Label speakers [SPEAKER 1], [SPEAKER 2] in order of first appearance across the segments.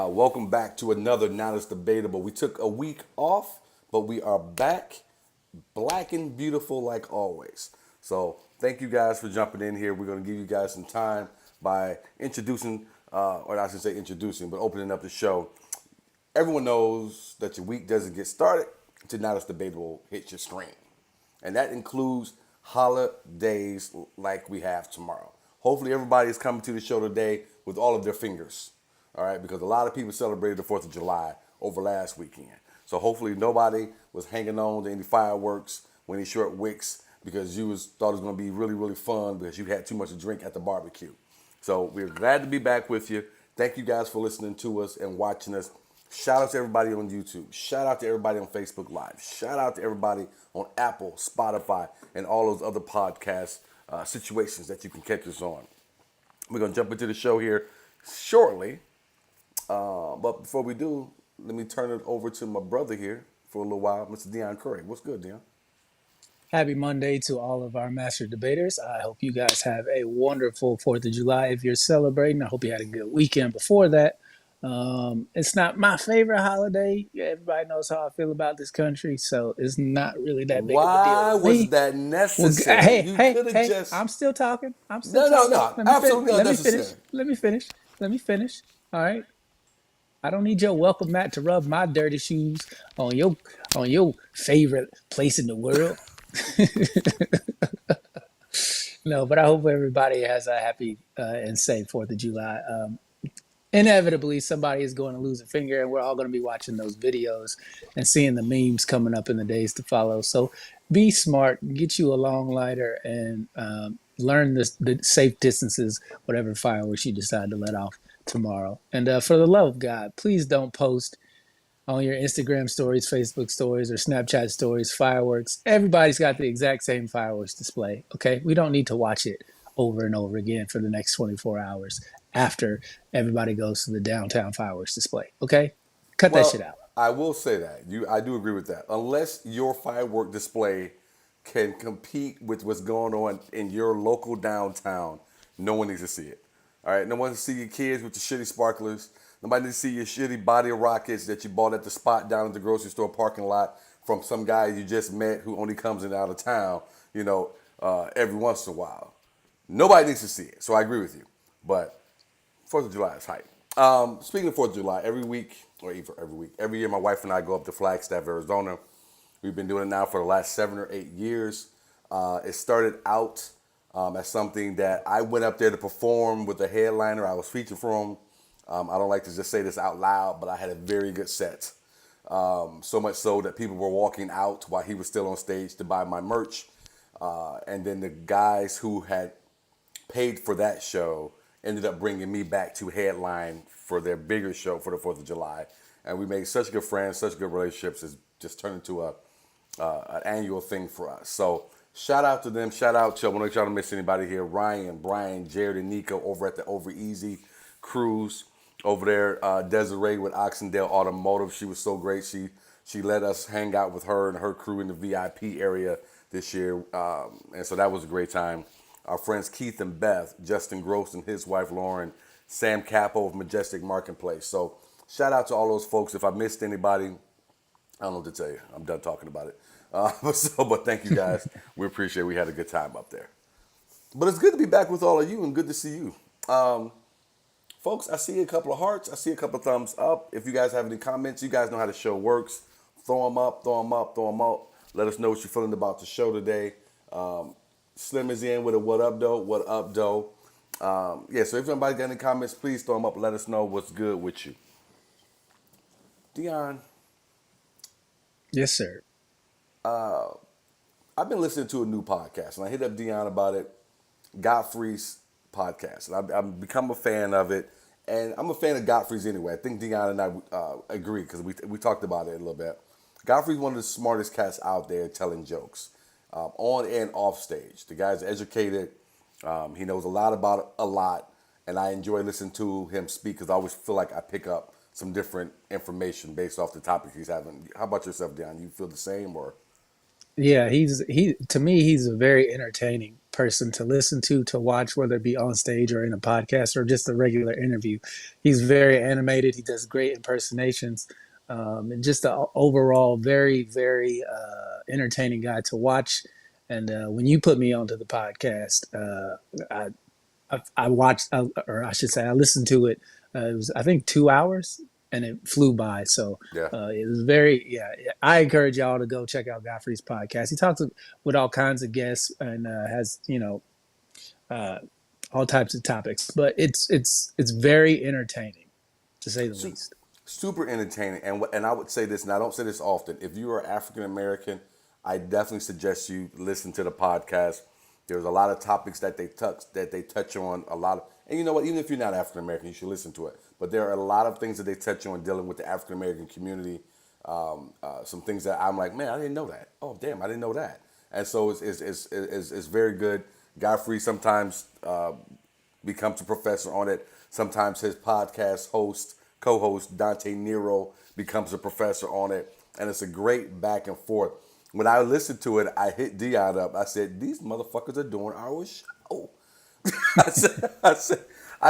[SPEAKER 1] Welcome back to another Now It's Debatable. We took a week off, but we are back, black and beautiful like always. So thank you guys for jumping in here. We're going to give you guys some time by introducing, or I should say introducing, but opening up the show. Everyone knows that your week doesn't get started until Now It's Debatable hits your screen. And that includes holidays like we have tomorrow. Hopefully everybody is coming to the show today with all of their fingers. All right, because a lot of people celebrated the 4th of July over last weekend. So hopefully nobody was hanging on to any fireworks when any short wicks because thought it was going to be really, really fun because you had too much to drink at the barbecue. So we're glad to be back with you. Thank you guys for listening to us and watching us. Shout out to everybody on YouTube. Shout out to everybody on Facebook Live. Shout out to everybody on Apple, Spotify, and all those other podcast situations that you can catch us on. We're going to jump into the show here shortly. But before we do, let me turn it over to my brother here for a little while, Mr. Dion Curry. What's good, Dion?
[SPEAKER 2] Happy Monday to all of our master debaters. I hope you guys have a wonderful 4th of July if you're celebrating. I hope you had a good weekend before that. It's not my favorite holiday. Yeah, everybody knows how I feel about this country, so it's not really that big of a deal
[SPEAKER 1] Why
[SPEAKER 2] to
[SPEAKER 1] was
[SPEAKER 2] me.
[SPEAKER 1] that
[SPEAKER 2] Well,
[SPEAKER 1] necessary?
[SPEAKER 2] hey,
[SPEAKER 1] You
[SPEAKER 2] hey,
[SPEAKER 1] could have
[SPEAKER 2] hey,
[SPEAKER 1] just...
[SPEAKER 2] I'm still talking. I'm still
[SPEAKER 1] No, no,
[SPEAKER 2] talking.
[SPEAKER 1] no. Absolutely
[SPEAKER 2] Let me finish.
[SPEAKER 1] unnecessary.
[SPEAKER 2] Let me finish. Let me finish. All right. I don't need your welcome mat to rub my dirty shoes on your favorite place in the world. No, but I hope everybody has a happy and safe 4th of July. Inevitably, somebody is going to lose a finger, and we're all going to be watching those videos and seeing the memes coming up in the days to follow. So be smart, get you a long lighter, and learn the safe distances, whatever fireworks you decide to let off tomorrow. And for the love of God, please don't post on your Instagram stories, Facebook stories, or Snapchat stories, fireworks. Everybody's got the exact same fireworks display. Okay. We don't need to watch it over and over again for the next 24 hours after everybody goes to the downtown fireworks display. Okay. Cut that shit
[SPEAKER 1] Well,
[SPEAKER 2] out.
[SPEAKER 1] I will say that. I do agree with that. Unless your firework display can compete with what's going on in your local downtown, no one needs to see it. All right, no one needs to see your kids with the shitty sparklers. Nobody needs to see your shitty body of rockets that you bought at the spot down at the grocery store parking lot from some guy you just met who only comes in out of town, every once in a while. Nobody needs to see it. So I agree with you. But 4th of July is hype. Speaking of 4th of July, every week, or even every week, every year my wife and I go up to Flagstaff, Arizona. We've been doing it now for the last 7 or 8 years. It started out as something that I went up there to perform with a headliner. I was featured for him. I don't like to just say this out loud, but I had a very good set. So much so that people were walking out while he was still on stage to buy my merch. And then the guys who had paid for that show ended up bringing me back to headline for their bigger show for the 4th of July. And we made such good friends, such good relationships. It's just turned into an annual thing for us. So shout out to them. Shout out to, I want to make sure I don't miss anybody here. Ryan, Brian, Jared, and Nico over at the Over Easy Cruise over there. Desiree with Oxendale Automotive. She was so great. She let us hang out with her and her crew in the VIP area this year. And so that was a great time. Our friends Keith and Beth, Justin Gross and his wife Lauren, Sam Capo of Majestic Marketplace. So shout out to all those folks. If I missed anybody, I don't know what to tell you. I'm done talking about it. But thank you guys. We appreciate it. We had a good time up there. But it's good to be back with all of you and good to see you. Folks, I see a couple of hearts. I see a couple of thumbs up. If you guys have any comments, you guys know how the show works. Throw them up, throw them up, throw them up. Let us know what you're feeling about the show today. Slim is in with a what up, though? What up, though? So if anybody got any comments, please throw them up and let us know what's good with you. Dion,
[SPEAKER 2] Yes, sir.
[SPEAKER 1] I've been listening to a new podcast, and I hit up Dion about it, Godfrey's podcast. And I've become a fan of it, and I'm a fan of Godfrey's anyway. I think Dion and I agree because we talked about it a little bit. Godfrey's one of the smartest cats out there telling jokes. on and off stage. The guy's educated. He knows a lot about a lot, and I enjoy listening to him speak because I always feel like I pick up some different information based off the topic he's having. How about yourself, Dion? You feel the same, or
[SPEAKER 2] Yeah, he to me he's a very entertaining person to listen to watch, whether it be on stage or in a podcast or just a regular interview. He's very animated. He does great impersonations, and just an overall very entertaining guy to watch. And when you put me onto the podcast, I watched, or I should say, I listened to it. It was, I think, 2 hours, and it flew by. So
[SPEAKER 1] yeah?
[SPEAKER 2] it was very, yeah. I encourage y'all to go check out Godfrey's podcast. He talks with all kinds of guests and has uh, all types of topics, but it's very entertaining to say the
[SPEAKER 1] Su-
[SPEAKER 2] least.
[SPEAKER 1] Super entertaining, and I would say this, and I don't say this often. If you are African American, I definitely suggest you listen to the podcast. There's a lot of topics that they touch on a lot of, and you know what? Even if you're not African American, you should listen to it. But there are a lot of things that they touch on dealing with the African American community. Some things that I'm like, man, I didn't know that. Oh, damn, I didn't know that. And so it's very good. Godfrey sometimes becomes a professor on it. Sometimes his podcast co-host Dante Nero becomes a professor on it, and it's a great back and forth. When I listened to it, I hit Dion up. I said, "These motherfuckers are doing our show." I said, I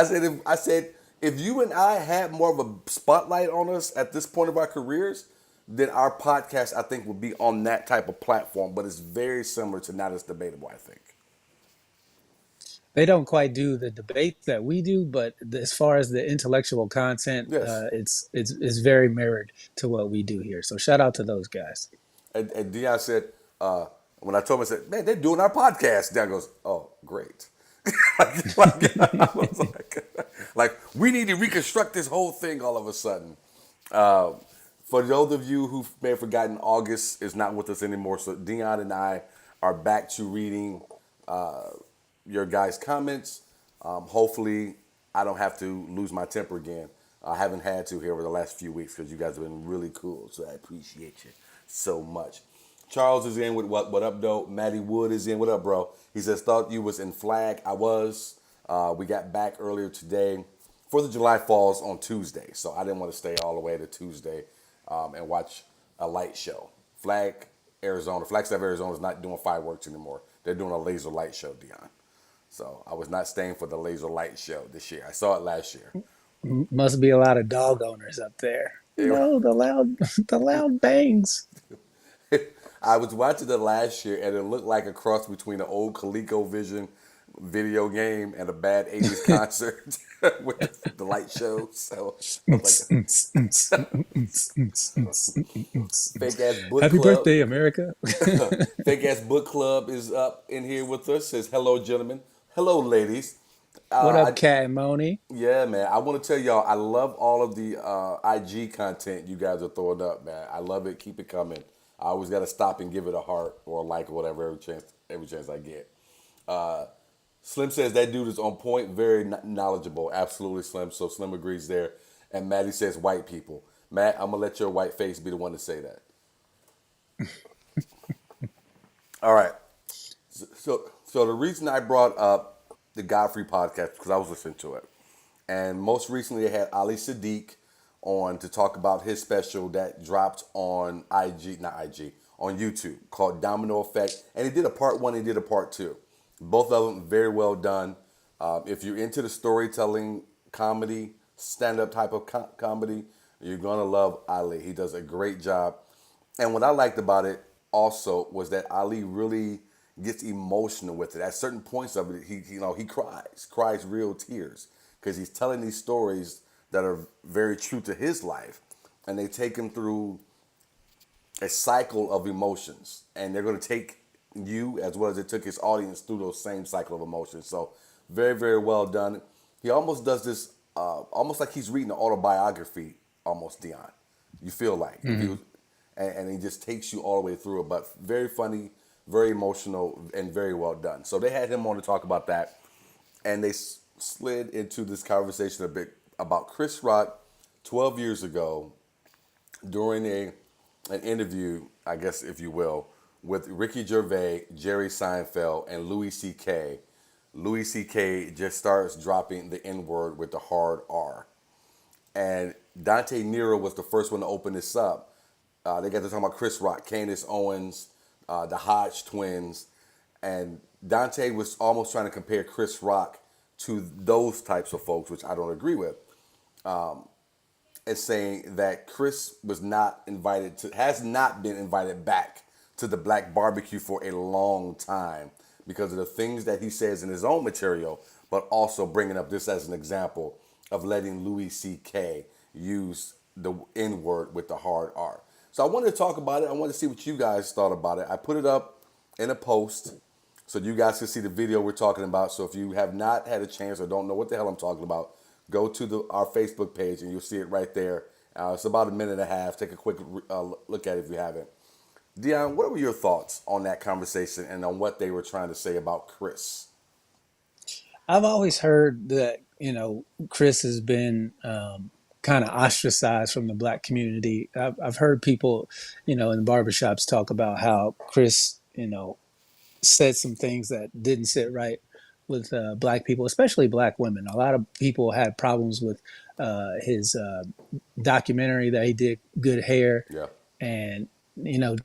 [SPEAKER 1] said, I said, if you and I had more of a spotlight on us at this point of our careers, then our podcast, I think, would be on that type of platform. But it's very similar to Not As Debatable, I think.
[SPEAKER 2] They don't quite do the debates that we do, but as far as the intellectual content,
[SPEAKER 1] Yes.
[SPEAKER 2] it's very mirrored to what we do here. So shout out to those guys.
[SPEAKER 1] And Dion said, when I told him, I said, man, they're doing our podcast. Dion goes, oh, great. I was like, we need to reconstruct this whole thing all of a sudden. Uh, for those of you who may have forgotten, August is not with us anymore. So Dion and I are back to reading your guys' comments. Hopefully, I don't have to lose my temper again. I haven't had to here over the last few weeks because you guys have been really cool. So I appreciate you so much. Charles is in with what up, though? Matty Wood is in. What up, bro? He says, thought you was in flag. I was. We got back earlier today. 4th of July falls on Tuesday, so I didn't want to stay all the way to Tuesday and watch a light show. Flagstaff, Arizona is not doing fireworks anymore. They're doing a laser light show, Dion. So I was not staying for the laser light show this year. I saw it last year.
[SPEAKER 2] Must be a lot of dog owners up there. No, the loud, the loud bangs.
[SPEAKER 1] I was watching it last year, and it looked like a cross between an old ColecoVision video game and a bad '80s concert with the light show. So I was like, fake ass book
[SPEAKER 2] Happy
[SPEAKER 1] club.
[SPEAKER 2] birthday, America.
[SPEAKER 1] Fake ass book club is up in here with us. Says hello, gentlemen. Hello, ladies.
[SPEAKER 2] What
[SPEAKER 1] I
[SPEAKER 2] up, Cat Moni?
[SPEAKER 1] Yeah, man. I want to tell y'all, I love all of the IG content you guys are throwing up, man. I love it. Keep it coming. I always got to stop and give it a heart or a like or whatever every chance I get. Slim says that dude is on point, very knowledgeable. Absolutely, Slim. So Slim agrees there. And Maddie says white people. Matt, I'm gonna let your white face be the one to say that. All right. So the reason I brought up the Godfrey podcast because I was listening to it, and most recently I had Ali Sadiq on to talk about his special that dropped on on YouTube called Domino Effect, and he did a part one, he did a part two, both of them very well done. If you're into the storytelling comedy, stand up type of comedy, you're gonna love Ali. He does a great job. And what I liked about it also was that Ali really gets emotional with it. At certain points of it, he cries real tears because he's telling these stories that are very true to his life, and they take him through a cycle of emotions, and they're going to take you as well as it took his audience through those same cycle of emotions. So very very well done. He almost does this almost like he's reading an autobiography, almost Dion. You feel like if he was, and he just takes you all the way through it. But very funny, very emotional, and very well done. So they had him on to talk about that, and they slid into this conversation a bit about Chris Rock 12 years ago during an interview, I guess if you will, with Ricky Gervais, Jerry Seinfeld, and Louis C.K. Louis C.K. just starts dropping the N word with the hard R. And Dante Nero was the first one to open this up. They got to talking about Chris Rock, Candace Owens, the Hodge twins, and Dante was almost trying to compare Chris Rock to those types of folks, which I don't agree with, and saying that Chris was not invited to, has not been invited back to the black barbecue for a long time because of the things that he says in his own material, but also bringing up this as an example of letting Louis C.K. use the N word with the hard R. So I wanted to talk about it. I wanted to see what you guys thought about it. I put it up in a post so you guys can see the video we're talking about. So if you have not had a chance or don't know what the hell I'm talking about, go to our Facebook page and you'll see it right there. It's about a minute and a half. Take a quick look at it if you haven't. Dion, what were your thoughts on that conversation and on what they were trying to say about Chris?
[SPEAKER 2] I've always heard that, Chris has been kind of ostracized from the black community. I've heard people, in the barbershops talk about how Chris, said some things that didn't sit right with black people, especially black women. A lot of people had problems with his documentary that he did, Good Hair,
[SPEAKER 1] Yeah.
[SPEAKER 2] and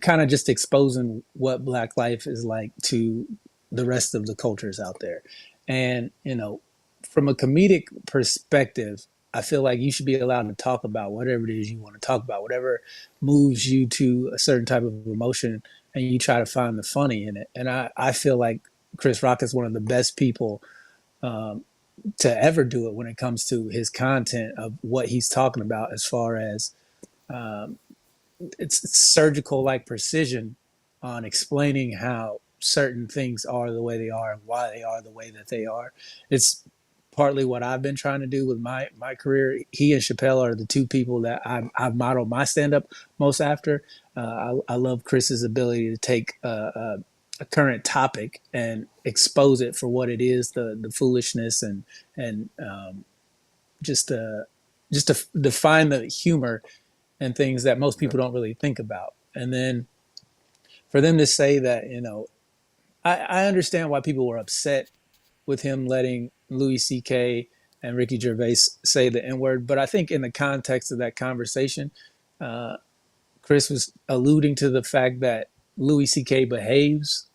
[SPEAKER 2] kind of just exposing what black life is like to the rest of the cultures out there. And from a comedic perspective, I feel like you should be allowed to talk about whatever it is you want to talk about, whatever moves you to a certain type of emotion, and you try to find the funny in it. And I feel like Chris Rock is one of the best people to ever do it when it comes to his content of what he's talking about, as far as it's surgical like precision on explaining how certain things are the way they are and why they are the way that they are. It's partly what I've been trying to do with my career. He and Chappelle are the two people that I've modeled my stand up most after. I love Chris's ability to take a current topic and expose it for what it is, the foolishness and just to define the humor and things that most
[SPEAKER 1] Yeah.
[SPEAKER 2] people don't really think about. And then for them to say that, I understand why people were upset with him letting Louis C.K. and Ricky Gervais say the N word, but I think in the context of that conversation, uh, Chris was alluding to the fact that Louis C.K. behaves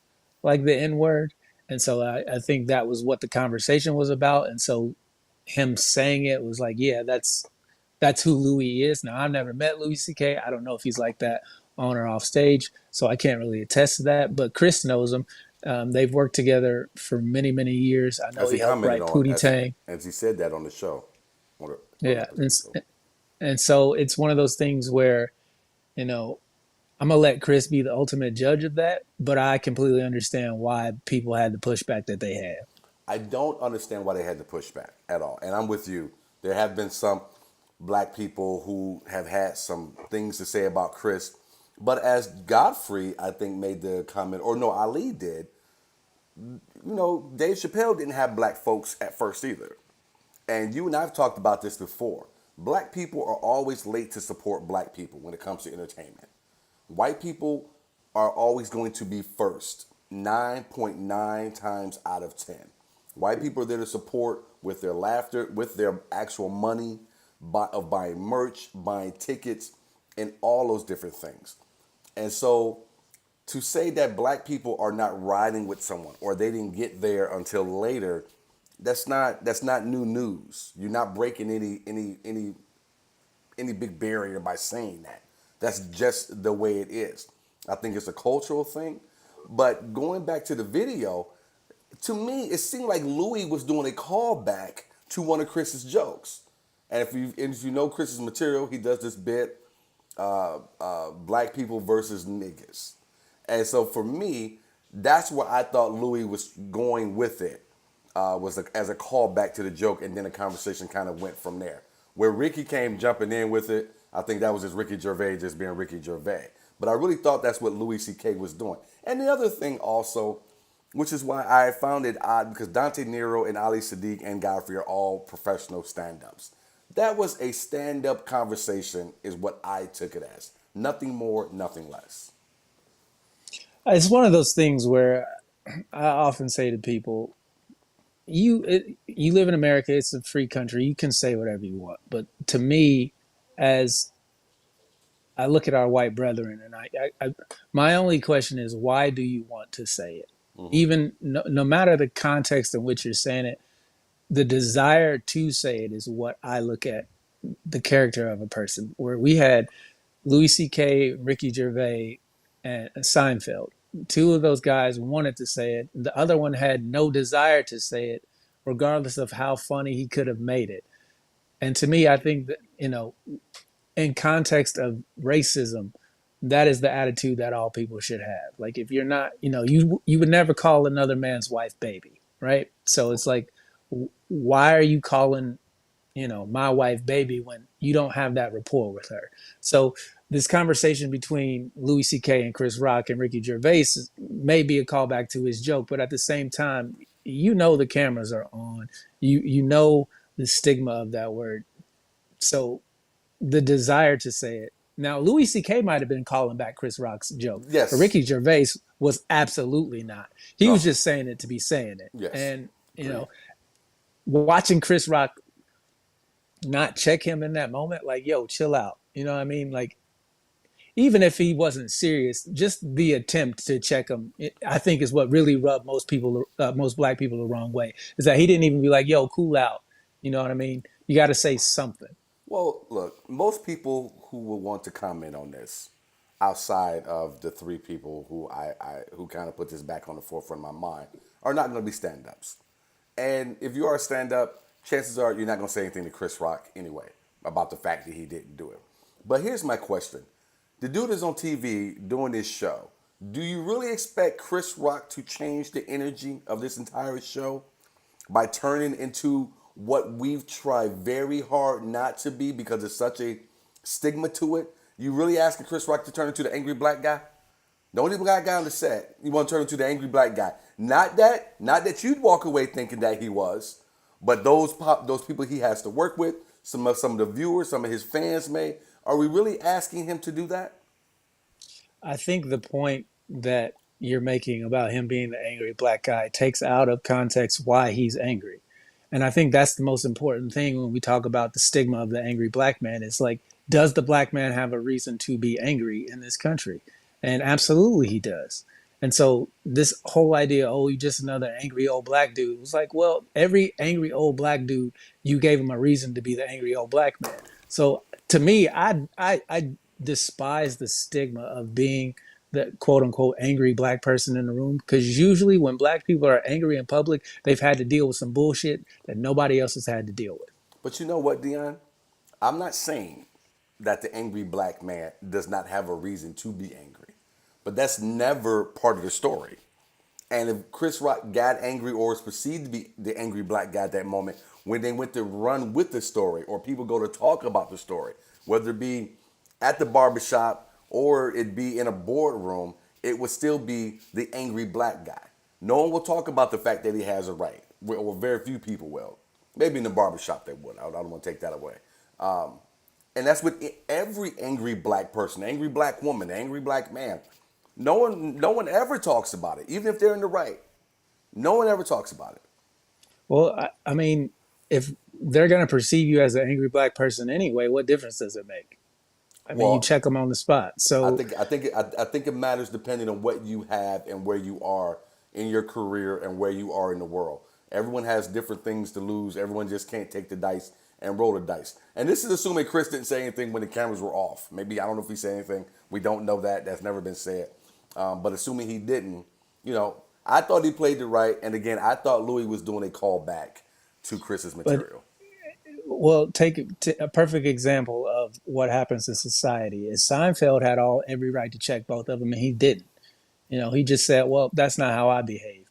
[SPEAKER 2] like the N word. And so I think that was what the conversation was about. And so him saying it was like, yeah, that's who Louis is. Now, I've never met Louis C.K. I don't know if he's like that on or off stage, so I can't really attest to that. But Chris knows him. They've worked together for many, many years. I know
[SPEAKER 1] As he
[SPEAKER 2] he helped
[SPEAKER 1] commented
[SPEAKER 2] write
[SPEAKER 1] on,
[SPEAKER 2] Pootie Tang.
[SPEAKER 1] as he said that on the show, on the
[SPEAKER 2] Yeah,
[SPEAKER 1] episode.
[SPEAKER 2] and so it's one of those things where you know I'm gonna let Chris be the ultimate judge of that, but I completely understand why people had the pushback that they had.
[SPEAKER 1] I don't understand why they had to push back at all. And I'm with you. There have been some black people who have had some things to say about Chris. But as Godfrey, I think, made the comment, or no, Ali did, Dave Chappelle didn't have black folks at first either. And you and I have talked about this before. Black people are always late to support black people when it comes to entertainment. White people are always going to be first, 9.9 times out of 10. White people are there to support with their laughter, with their actual money, of buying merch, buying tickets, and all those different things. And so to say that black people are not riding with someone or they didn't get there until later, that's not new news. You're not breaking any big barrier by saying that. That's just the way it is. I think it's a cultural thing. But going back to the video, to me, it seemed like Louis was doing a callback to one of Chris's jokes. And if you know Chris's material, he does this bit, black people versus niggas. And so for me, that's where I thought Louis was going with it, as a callback to the joke, and then the conversation kind of went from there. Where Ricky came jumping in with it, I think that was just Ricky Gervais just being Ricky Gervais. But I really thought that's what Louis C.K. was doing. And the other thing also, which is why I found it odd, because Dante Nero and Ali Sadiq and Godfrey are all professional stand-ups. That was a stand-up conversation is what I took it as. Nothing more, nothing less.
[SPEAKER 2] It's one of those things where I often say to people, you live in America, it's a free country, you can say whatever you want. But to me, as I look at our white brethren, and my only question is, why do you want to say it?
[SPEAKER 1] Hmm.
[SPEAKER 2] Even no matter the context in which you're saying it, the desire to say it is what I look at the character of a person. Where we had Louis C.K., Ricky Gervais, and Seinfeld. Two of those guys wanted to say it. The other one had no desire to say it, regardless of how funny he could have made it. And to me, I think that, in context of racism, that is the attitude that all people should have. Like, if you're not, you would never call another man's wife baby, right? So it's like, why are you calling my wife baby when you don't have that rapport with her? So this conversation between Louis C.K. and Chris Rock and Ricky Gervais may be a callback to his joke, but at the same time, the cameras are on. You know the stigma of that word. So the desire to say it. Now, Louis C.K. might have been calling back Chris Rock's joke, but
[SPEAKER 1] Yes.
[SPEAKER 2] Ricky Gervais was absolutely not. He was
[SPEAKER 1] Oh,
[SPEAKER 2] just saying it to be saying it.
[SPEAKER 1] yes.
[SPEAKER 2] And,
[SPEAKER 1] Agreed.
[SPEAKER 2] watching Chris Rock not check him in that moment, like, yo, chill out. You know what I mean? Like, even if he wasn't serious, just the attempt to check him, I think, is what really rubbed most black people the wrong way. Is that he didn't even be like, yo, cool out. You know what I mean? You got to say something.
[SPEAKER 1] Well, look, most people who will want to comment on this, outside of the three people who kind of put this back on the forefront of my mind, are not going to be stand-ups. And if you are a stand-up, chances are you're not going to say anything to Chris Rock anyway about the fact that he didn't do it. But here's my question: the dude is on TV doing this show. Do you really expect Chris Rock to change the energy of this entire show by turning into what we've tried very hard not to be because it's such a stigma to it? You really asking Chris Rock to turn into the angry black guy? The only black guy on the set, you want to turn into the angry black guy. Not that you'd walk away thinking that he was, but those people he has to work with, some of the viewers, some of his fans may. Are we really asking him to do that?
[SPEAKER 2] I think the point that you're making about him being the angry black guy takes out of context why he's angry. And I think that's the most important thing when we talk about the stigma of the angry black man. It's like, does the black man have a reason to be angry in this country? And absolutely he does. And so this whole idea, oh, you just another angry old black dude, was like, well, every angry old black dude, you gave him a reason to be the angry old black man. So to me, I despise the stigma of being the quote unquote angry black person in the room, because usually when black people are angry in public, they've had to deal with some bullshit that nobody else has had to deal with.
[SPEAKER 1] But you know what, Dion? I'm not saying that the angry black man does not have a reason to be angry, but that's never part of the story. And if Chris Rock got angry or was perceived to be the angry black guy at that moment, when they went to run with the story or people go to talk about the story, whether it be at the barbershop or it be in a boardroom, it would still be the angry black guy. No one will talk about the fact that he has a right, or very few people will. Maybe in the barbershop they would. I don't want to take that away. And that's with every angry black person, angry black woman, angry black man. No one ever talks about it, even if they're in the right. No one ever talks about it.
[SPEAKER 2] Well, I mean, if they're going to perceive you as an angry black person anyway, what difference does it make? I mean, you
[SPEAKER 1] Well,
[SPEAKER 2] check them on the spot.
[SPEAKER 1] I
[SPEAKER 2] So,
[SPEAKER 1] think I think I think it matters depending on what you have and where you are in your career and where you are in the world. Everyone has different things to lose. Everyone just can't take the dice and roll the dice. And this is assuming Chris didn't say anything when the cameras were off. Maybe I don't know if he said anything. We don't know that. That's never been said. But assuming he didn't, I thought he played it right. And again, I thought Louis was doing a callback to Chris's
[SPEAKER 2] but
[SPEAKER 1] material.
[SPEAKER 2] well, take a perfect example of what happens in society is Seinfeld had every right to check both of them, and he didn't. He just said, "Well, that's not how I behave."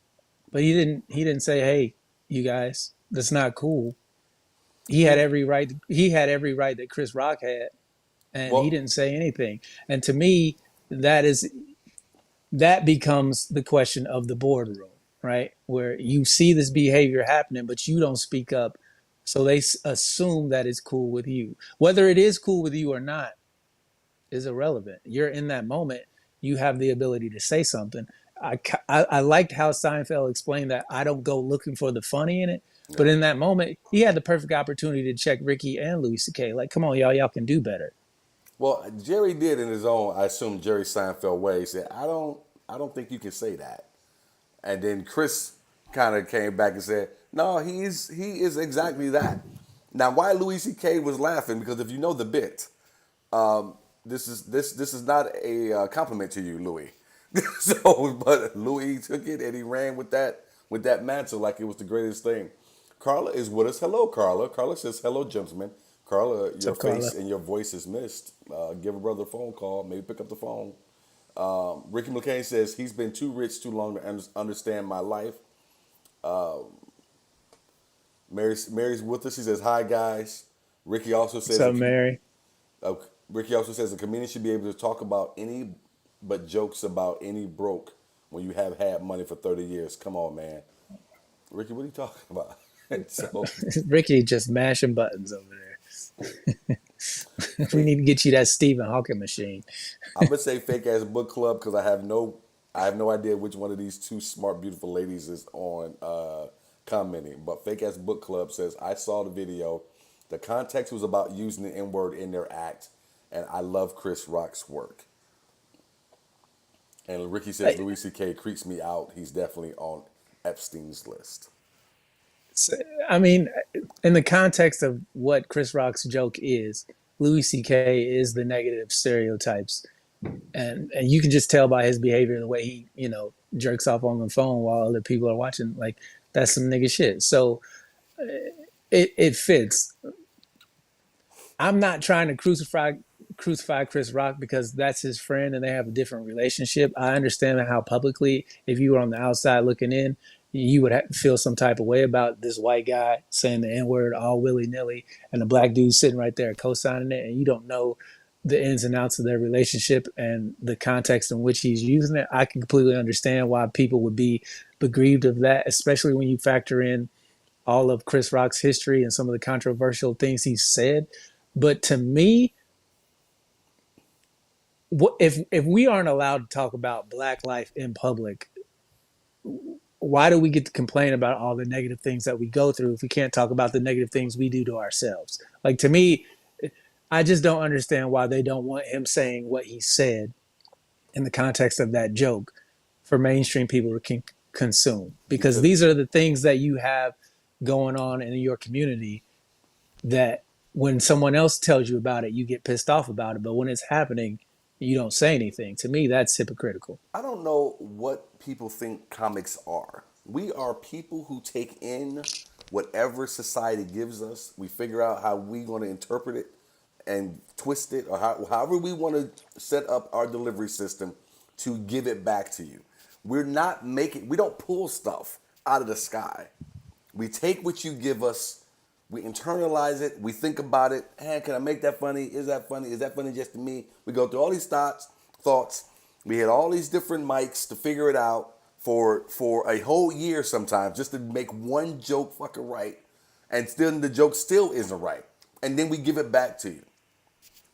[SPEAKER 2] But he didn't say, "Hey, you guys, that's not cool." He had
[SPEAKER 1] He
[SPEAKER 2] every right. He had every right that Chris Rock had, and he
[SPEAKER 1] well,
[SPEAKER 2] didn't say anything. And to me, that becomes the question of the boardroom, right? Where you see this behavior happening, but you don't speak up. So they assume that it's cool with you. Whether it is cool with you or not is irrelevant. You're in that moment. you have the ability to say something. I liked how Seinfeld explained that I don't go looking for the funny in it, but
[SPEAKER 1] Yeah.
[SPEAKER 2] in that moment, he had the perfect opportunity to check Ricky and Louis C.K. Like, come on, y'all can do better.
[SPEAKER 1] Well, Jerry did in his own, I assume Jerry Seinfeld way. He said, I don't think you can say that. And then Chris kind of came back and said, no, he is exactly that. Now, why Louis C.K. was laughing? Because if you know the bit, this is not a compliment to you, Louis. So, but Louis took it and he ran with that mantle like it was the greatest thing. Carla is with us. Hello, Carla. Carla says, "Hello, gentlemen." Carla,
[SPEAKER 2] What's
[SPEAKER 1] your
[SPEAKER 2] up, Carla?
[SPEAKER 1] face and your voice is missed. Give a brother a phone call. Maybe pick up the phone. Ricky McCain says he's been too rich too long to understand my life. Mary's with us. She says, "Hi guys." Ricky also
[SPEAKER 2] What's
[SPEAKER 1] says
[SPEAKER 2] up, Mary?
[SPEAKER 1] uh, Ricky also says a comedian should be able to talk about any but jokes about any broke when you have had money for 30 years. Come on, man. Ricky, what are you talking about? So
[SPEAKER 2] Ricky just mashing buttons over there. We
[SPEAKER 1] fake
[SPEAKER 2] need to get you that Stephen Hawking machine.
[SPEAKER 1] I'm gonna say fake ass book club because I have no idea which one of these two smart beautiful ladies is on commenting. But fake ass book club says I saw the video. The context was about using the N word in their act, and I love Chris Rock's work. And Ricky says Louis C.K. creeps me out. He's definitely on Epstein's list.
[SPEAKER 2] I mean, in the context of what Chris Rock's joke is, Louis C.K. is the negative stereotypes, and you can just tell by his behavior, the way he jerks off on the phone while other people are watching. Like, that's some nigga shit. So it fits. I'm not trying to crucify Chris Rock because that's his friend and they have a different relationship. I understand how publicly, if you were on the outside looking in, you would feel some type of way about this white guy saying the N word all willy nilly, and the black dude sitting right there co-signing it, and you don't know the ins and outs of their relationship and the context in which he's using it. I can completely understand why people would be aggrieved of that, especially when you factor in all of Chris Rock's history and some of the controversial things he's said. But to me, if we aren't allowed to talk about Black life in public, why do we get to complain about all the negative things that we go through if we can't talk about the negative things we do to ourselves? Like, to me, I just don't understand why they don't want him saying what he said in the context of that joke for mainstream people to consume, because
[SPEAKER 1] Because
[SPEAKER 2] these are the things that you have going on in your community that when someone else tells you about it, you get pissed off about it. But when it's happening, you don't say anything. To me, that's hypocritical.
[SPEAKER 1] I don't know what people think comics are. We are people who take in whatever society gives us. We figure out how we want to interpret it and twist it, or however we want to set up our delivery system to give it back to you. We don't pull stuff out of the sky. We take what you give us, we internalize it, we think about it. Hey, can I make that funny? Is that funny? Is that funny just to me? We go through all these thoughts. We had all these different mics to figure it out for a whole year sometimes just to make one joke fucking right, and still the joke still isn't right, and then we give it back to you.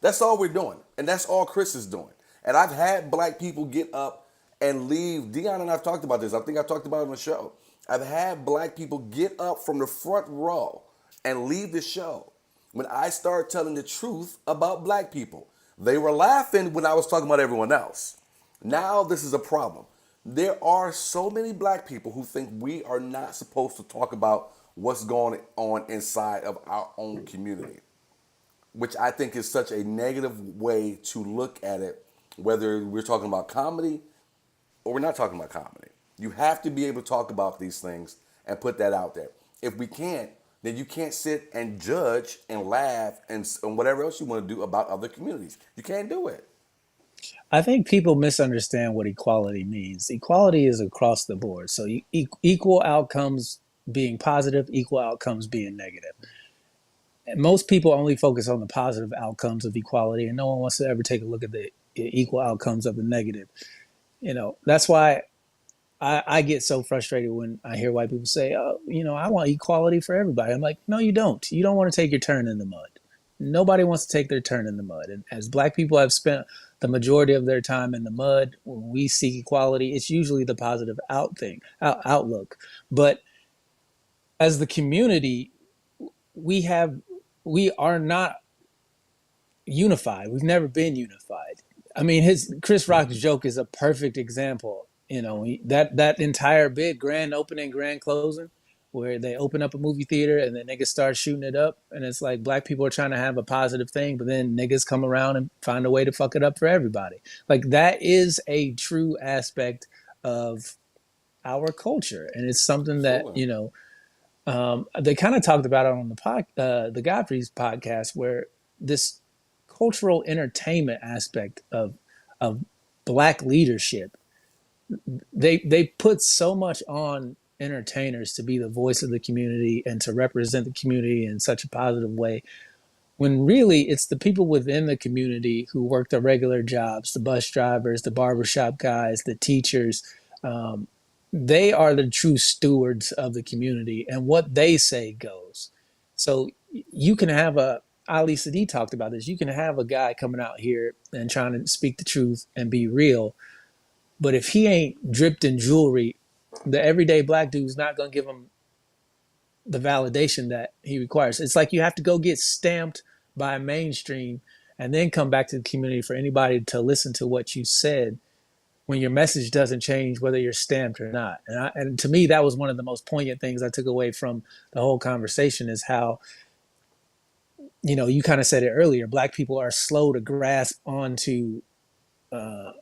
[SPEAKER 1] That's all we're doing. And that's all Chris is doing. And I've had black people get up and leave. Dion and I've talked about this. I think I talked about it on the show. I've had black people get up from the front row and leave the show when I started telling the truth about black people. They were laughing when I was talking about everyone else. Now this is a problem. There are so many black people who think we are not supposed to talk about what's going on inside of our own community, which I think is such a negative way to look at it, whether we're talking about comedy or we're not talking about comedy. You have to be able to talk about these things and put that out there. If we can't, then you can't sit and judge and laugh and whatever else you want to do about other communities. You can't do it.
[SPEAKER 2] I think people misunderstand what equality means. Equality is across the board. So equal outcomes being positive, equal outcomes being negative. And most people only focus on the positive outcomes of equality, and no one wants to ever take a look at the equal outcomes of the negative. That's why I get so frustrated when I hear white people say, "Oh, I want equality for everybody." I'm like, no, you don't. You don't want to take your turn in the mud. Nobody wants to take their turn in the mud. And as black people have spent the majority of their time in the mud. When we seek equality, it's usually the positive outlook. But as the community, we have we are not unified. We've never been unified. I mean, his Chris Rock's joke is a perfect example. You know, that entire bit, grand opening, grand closing, where they open up a movie theater and then niggas start shooting it up, and it's like black people are trying to have a positive thing, but then niggas come around and find a way to fuck it up for everybody. Like that is a true aspect of our culture, and it's something that
[SPEAKER 1] Absolutely.
[SPEAKER 2] they kind of talked about it on the Godfrey's podcast, where this cultural entertainment aspect of black leadership, they put so much on entertainers to be the voice of the community and to represent the community in such a positive way, when really it's the people within the community who work their regular jobs, the bus drivers, the barbershop guys, the teachers. um, they are the true stewards of the community, and what they say goes. So you can have Ali Sadi talked about this. You can have a guy coming out here and trying to speak the truth and be real, but if he ain't dripped in jewelry, the everyday black dude's not gonna give him the validation that he requires. It's like you have to go get stamped by mainstream and then come back to the community for anybody to listen to what you said, when your message doesn't change whether you're stamped or not. And to me, that was one of the most poignant things I took away from the whole conversation, is how, you kind of said it earlier, black people are slow to grasp onto uh,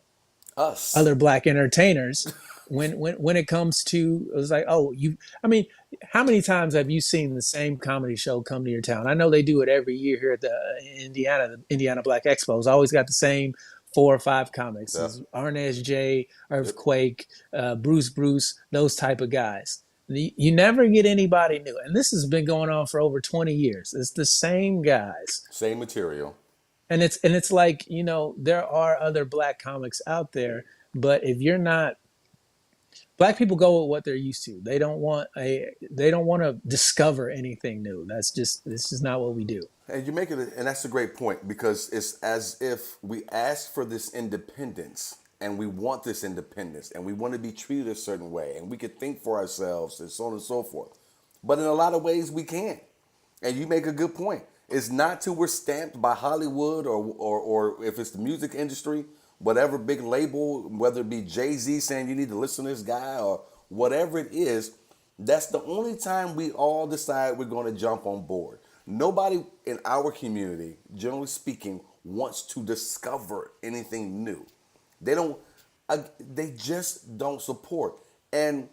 [SPEAKER 1] Us.
[SPEAKER 2] other black entertainers when it comes to, it was like, oh, I mean, how many times have you seen the same comedy show come to your town? I know they do it every year here at the Indiana Black Expos. Always got the same four or five comics.
[SPEAKER 1] Yeah.
[SPEAKER 2] Is Arnez J,
[SPEAKER 1] Yep.
[SPEAKER 2] Earthquake, Bruce, those type of guys. You never get anybody new, and this has been going on for over 20 years. It's the same guys,
[SPEAKER 1] Same material.
[SPEAKER 2] and it's like, there are other black comics out there, but if you're not, black people go with what they're used to. They don't want to discover anything new. This is not what we do.
[SPEAKER 1] And you make it, and that's a great point, because it's as if we ask for this independence, and we want this independence, and we want to be treated a certain way, and we can think for ourselves, and so on and so forth. But in a lot of ways, we can't. And you make a good point. It's not till we're stamped by Hollywood, or if it's the music industry, whatever big label, whether it be Jay-Z saying you need to listen to this guy or whatever it is, that's the only time we all decide we're going to jump on board. Nobody in our community, generally speaking, wants to discover anything new. They don't. They just don't support. And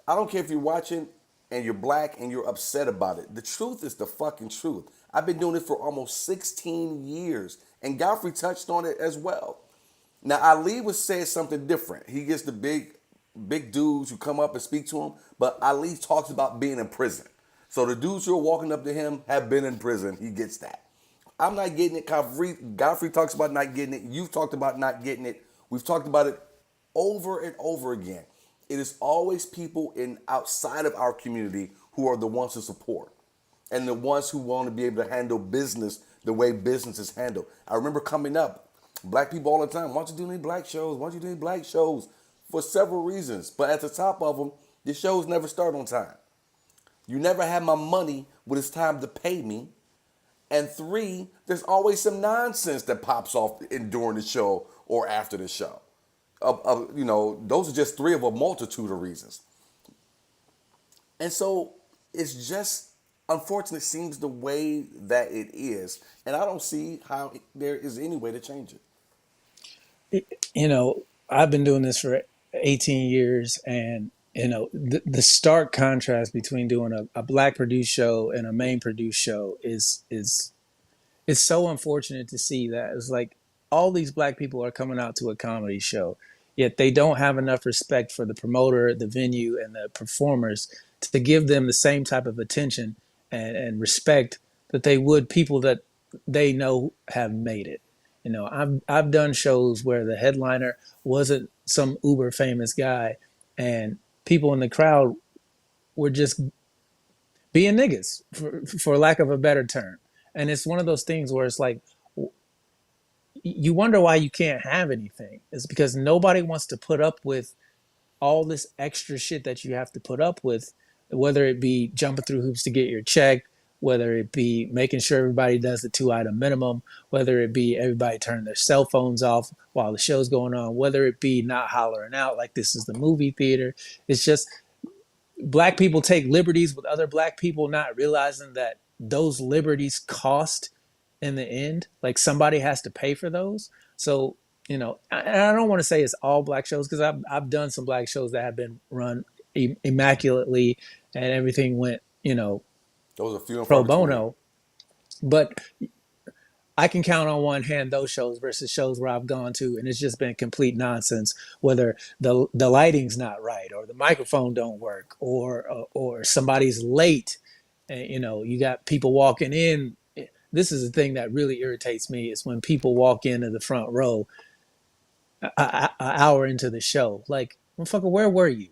[SPEAKER 1] I don't care if you're watching and you're black and you're upset about it. The truth is the fucking truth. I've been doing it for almost 16 years, and Godfrey touched on it as well. Now Ali was saying something different. He gets the big dudes who come up and speak to him, but Ali talks about being in prison. So the dudes who are walking up to him have been in prison. He gets that. I'm not getting it. Godfrey talks about not getting it. You've talked about not getting it. We've talked about it over and over again. It is always people in outside of our community who are the ones to support, and the ones who want to be able to handle business the way business is handled. I remember coming up, black people all the time, why don't you do any black shows? Why don't you do any black shows? For several reasons. But at the top of them, the shows never start on time. You never have my money when it's time to pay me. And three, there's always some nonsense that pops off during the show or after the show. Those are just three of a multitude of reasons. And so it's just unfortunate, it seems the way that it is. And I don't see how there is any way to change
[SPEAKER 2] I've been doing this for 18 years, and the stark contrast between doing a black produced show and a main produced show is it's so unfortunate to see that. It's like all these black people are coming out to a comedy show, yet they don't have enough respect for the promoter, the venue, and the performers to give them the same type of attention and respect that they would people that they know have made it. I've done shows where the headliner wasn't some uber famous guy, and people in the crowd were just being niggas, for lack of a better term. And it's one of those things where it's like, you wonder why you can't have anything. It's because nobody wants to put up with all this extra shit that you have to put up with, whether it be jumping through hoops to get your check, whether it be making sure everybody does the 2 item minimum, whether it be everybody turning their cell phones off while the show's going on, whether it be not hollering out like this is the movie theater. It's just black people take liberties with other black people, not realizing that those liberties cost in the end. Like somebody has to pay for those. So, I don't want to say it's all black shows because I've done some black shows that have been run immaculately and everything went,
[SPEAKER 1] Those are few and far
[SPEAKER 2] pro
[SPEAKER 1] between.
[SPEAKER 2] bono. But I can count on one hand those shows versus shows where I've gone to and it's just been complete nonsense. Whether the lighting's not right, or the microphone don't work, or somebody's late, and you got people walking in. This is the thing that really irritates me is when people walk into the front row an hour into the show. Like, motherfucker, where were you?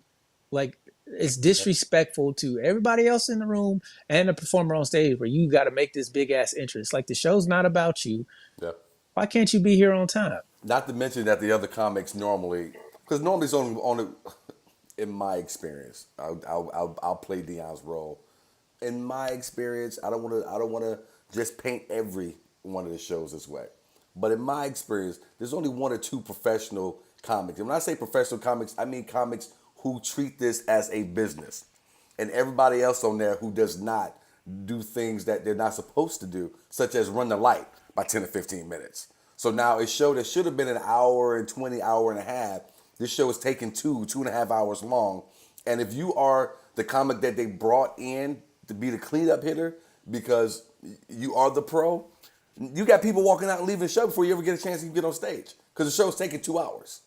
[SPEAKER 2] Like, it's
[SPEAKER 1] Yep.
[SPEAKER 2] disrespectful to everybody else in the room and the performer on stage where you got to make this big ass entrance. Like, the show's not about you.
[SPEAKER 1] Yep.
[SPEAKER 2] Why can't you be here on time?
[SPEAKER 1] Not to mention that the other comics normally, because normally it's only in my experience, I'll play Dion's role. In my experience, I don't want to just paint every one of the shows this way. But in my experience, there's only one or two professional comics. And when I say professional comics, I mean comics who treat this as a business. And everybody else on there who does not do things that they're not supposed to do, such as run the light by 10 or 15 minutes. So now a show that should have been an hour and 20, hour and a half, this show is taking 2.5 hours long. And if you are the comic that they brought in to be the cleanup hitter because you are the pro, you got people walking out and leaving the show before you ever get a chance to get on stage because the show's taking 2 hours.